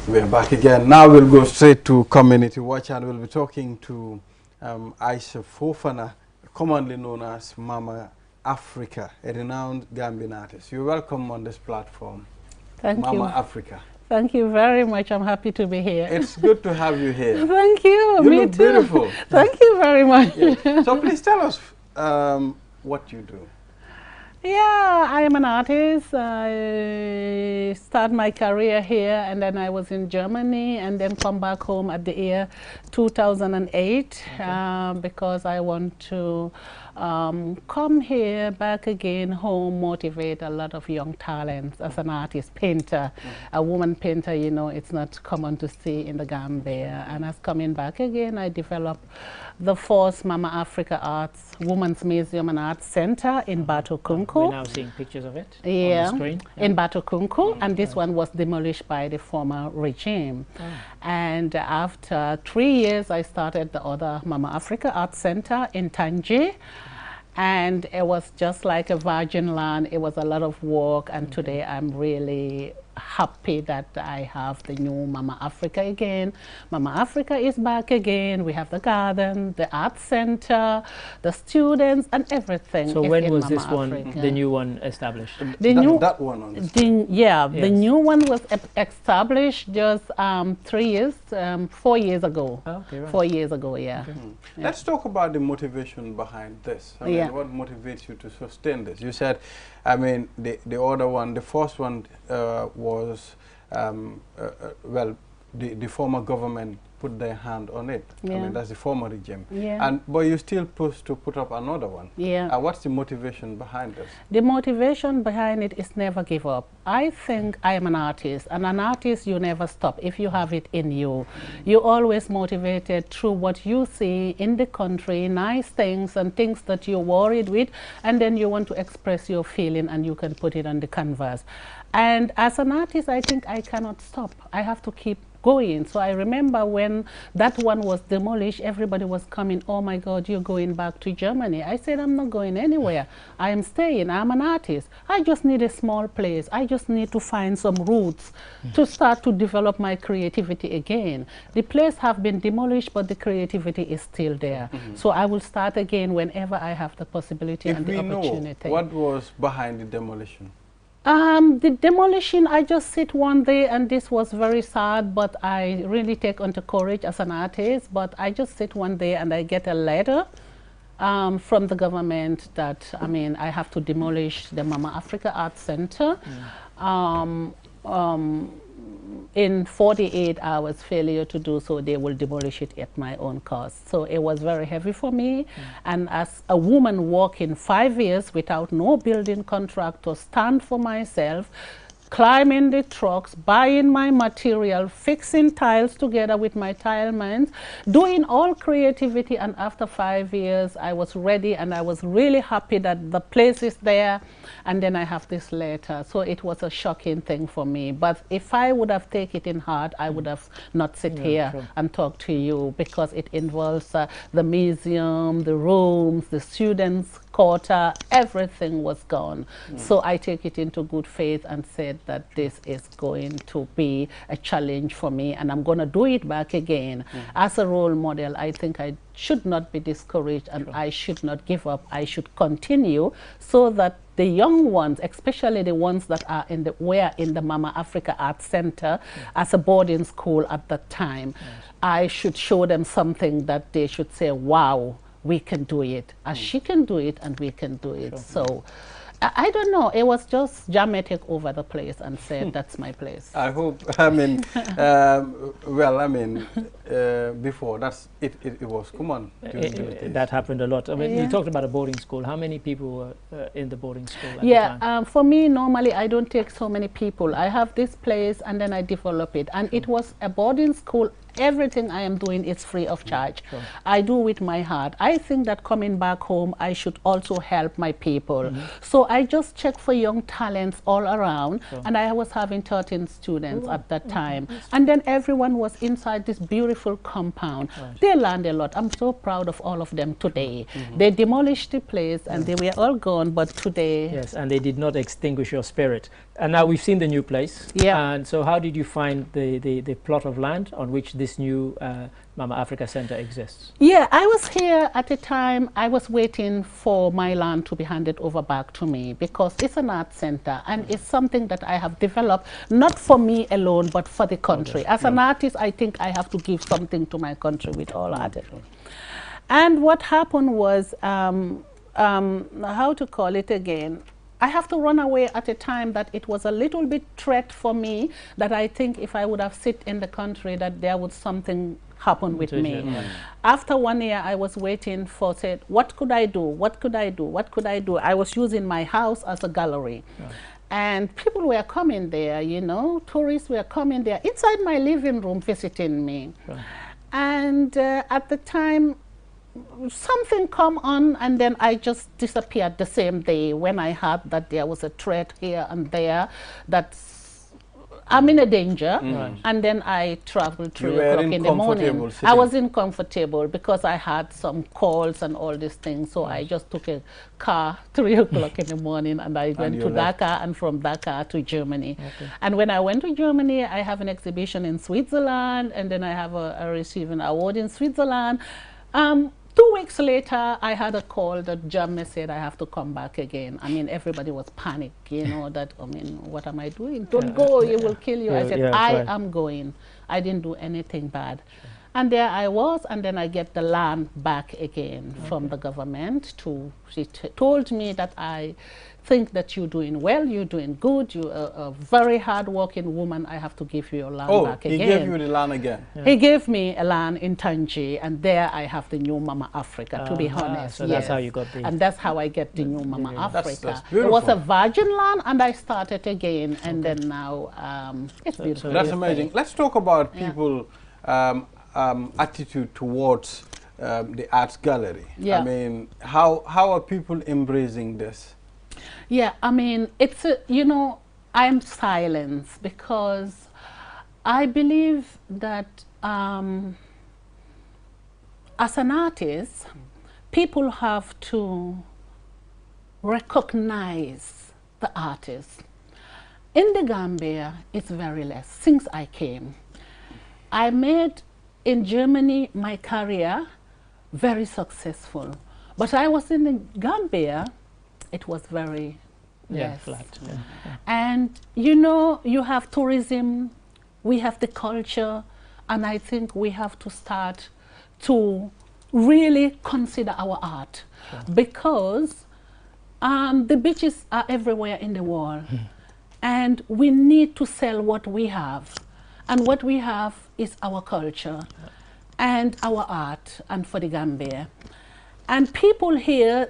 We're back again. Now we'll go straight to Community Watch and we'll be talking to Aisha Fofana, commonly known as Mama Africa, a renowned Gambian artist. You're welcome on this platform. Thank you. Mama Africa. Thank you very much. I'm happy to be here. It's good to have you here. Thank you. You Me look too. beautiful. Thank you very much. Yes. So please tell us what you do. Yeah, I am an artist. I started my career here and then I was in Germany and then come back home at the year 2008 because I want to come here back again home, motivate a lot of young talents as an artist, painter, a woman painter, you know, it's not common to see in the Gambia. And as coming back again, I developed the first Mama Africa Arts Women's Museum and Arts Center in Batokunku. We're now seeing pictures of it on the screen. In Batokunku, and this one was demolished by the former regime. And after 3 years, I started the other Mama Africa Arts Center in Tangier. And it was just like a virgin land. It was a lot of work, and today I'm really happy that I have the new Mama Africa again. Mama Africa is back again. We have the garden, the art center, the students, and everything. So when was Mama this one, Africa. the new one, established? The that one on the the new one was established just 4 years ago. Okay, right. 4 years ago, yeah. Okay. Let's talk about the motivation behind this. I mean, what motivates you to sustain this? You said, I mean, the other one, the first one was, well, the former government put their hand on it. I mean, that's the former regime. But you still push to put up another one. What's the motivation behind this? The motivation behind it is never give up. I think I am an artist, and an artist, you never stop. If you have it in you, you're always motivated through what you see in the country, nice things and things that you're worried with, and then you want to express your feeling and you can put it on the canvas. And as an artist, I think I cannot stop. I have to keep going. So I remember when that one was demolished, everybody was coming, oh my God, you're going back to Germany. I said, I'm not going anywhere. I am staying. I'm an artist. I just need a small place. I just need to find some roots to start to develop my creativity again. The place have been demolished, but the creativity is still there. So I will start again whenever I have the possibility and the opportunity. What was behind the demolition? The demolition, I just sit one day, and this was very sad, but I really take on to courage as an artist. But I just sit one day and I get a letter from the government that, I mean, I have to demolish the Mama Africa Arts Center. In 48 hours, failure to do so, they will demolish it at my own cost. So it was very heavy for me. And as a woman working 5 years without no building contract to stand for myself, climbing the trucks, buying my material, fixing tiles together with my tile mans, doing all creativity, and after 5 years I was ready and I was really happy that the place is there, and then I have this letter. So it was a shocking thing for me, but if I would have taken it in heart, I would have not sit here and talk to you, because it involves the museum, the rooms, the students' quarter, everything was gone. So I take it into good faith and said that this is going to be a challenge for me, and I'm going to do it back again. As a role model, I think I should not be discouraged, and I should not give up. I should continue, so that the young ones, especially the ones that are were in the Mama Africa Arts Center as a boarding school at that time, I should show them something that they should say, wow, we can do it, as she can do it, and we can do it. So I don't know, it was just dramatic over the place, and said, that's my place. I hope, I mean, well, I mean, before, it was common. That happened a lot. I mean, you talked about a boarding school. How many people were in the boarding school at the time? For me, normally, I don't take so many people. I have this place, and then I develop it. And it was a boarding school everything I am doing is free of charge. I do with my heart. I think that coming back home, I should also help my people. So I just checked for young talents all around, and I was having 13 students at that time. And then everyone was inside this beautiful compound. They learned a lot. I'm so proud of all of them today. They demolished the place, and they were all gone, but today... Yes, and they did not extinguish your spirit. And now we've seen the new place. Yeah. And so how did you find the plot of land on which this new Mama Africa Center exists? Yeah, I was here at the time. I was waiting for my land to be handed over back to me, because it's an art center, and it's something that I have developed, not for me alone, but for the country. As an artist, I think I have to give something to my country with all artists. And what happened was, how to call it again, I have to run away at a time that it was a little bit threat for me, that I think if I would have sit in the country, that there would something happen with me. After 1 year, I was waiting for, said, what could I do? What could I do? What could I do? I was using my house as a gallery. And people were coming there, you know, tourists were coming there inside my living room visiting me. And at the time, something come on, and then I just disappeared the same day when I heard that there was a threat here and there, that I'm in a danger. And then I traveled 3 o'clock in the morning. I was uncomfortable because I had some calls and all these things, so I just took a car 3 o'clock in the morning, and I went to Dakar, and from Dakar to Germany. And when I went to Germany, I have an exhibition in Switzerland, and then I have I received an award in Switzerland. 2 weeks later, I had a call that Jammeh said I have to come back again. I mean, everybody was panicked, you know, that, I mean, what am I doing? Don't go, it will kill you. I said, I am going. I didn't do anything bad. And there I was, and then I get the land back again from the government. She told me that I think that you're doing well, you're doing good, you're a very hard-working woman. I have to give you your land back again. He gave you the land again? He gave me a land in Tangi, and there I have the new Mama Africa, to be honest. So that's how you got the... And that's how I get the new Mama Africa. That's it was a virgin land, and I started again, and then now it's beautiful. That's amazing. Let's talk about people... attitude towards the arts gallery. I mean, how are people embracing this? Yeah, I mean, it's you know, I'm silenced because I believe that as an artist, people have to recognize the artist. In the Gambia, it's very less. Since I came, I made in Germany my career very successful, but I was in the Gambia, it was very flat. And you know, you have tourism, we have the culture, and I think we have to start to really consider our art, because the beaches are everywhere in the world, and we need to sell what we have. And what we have is our culture and our art, and for the Gambia. And people here,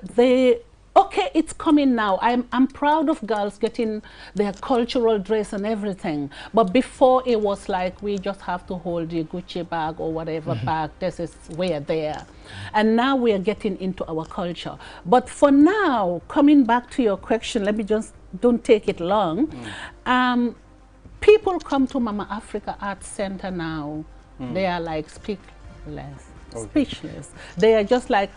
okay, it's coming now. I'm proud of girls getting their cultural dress and everything. But before, it was like we just have to hold the Gucci bag or whatever bag. This is we're there. And now we are getting into our culture. But for now, coming back to your question, let me just, don't take it long. People come to Mama Africa Art Center now. They are like speechless. They are just like,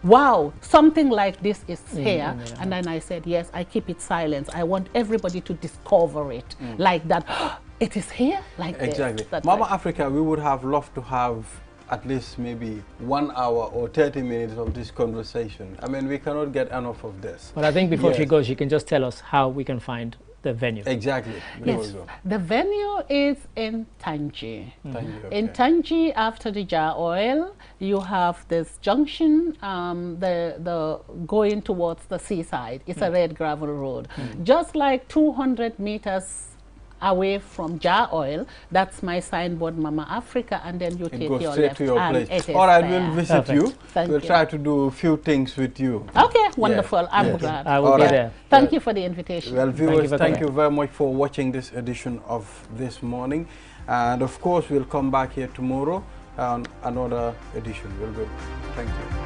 wow, something like this is here. And then I said, yes, I keep it silent. I want everybody to discover it like that. It is here like this. Exactly. Mama Africa, we would have loved to have at least maybe 1 hour or 30 minutes of this conversation. I mean, we cannot get enough of this. But I think before she goes, she can just tell us how we can find the venue. Exactly. Yes. The venue is in Tangi. In Tangi, after the jar oil, you have this junction, the going towards the seaside. It's a red gravel road. Just like 200 meters away from jar oil, that's my signboard, Mama Africa, and then you take your left to your and place. it is All right, there. we'll visit you. We'll try to do a few things with you. Okay, wonderful. I'm glad. I will be there. Thank you for the invitation. Well, viewers, thank you very much for watching this edition of This Morning. And of course, we'll come back here tomorrow on another edition. We'll go. Thank you.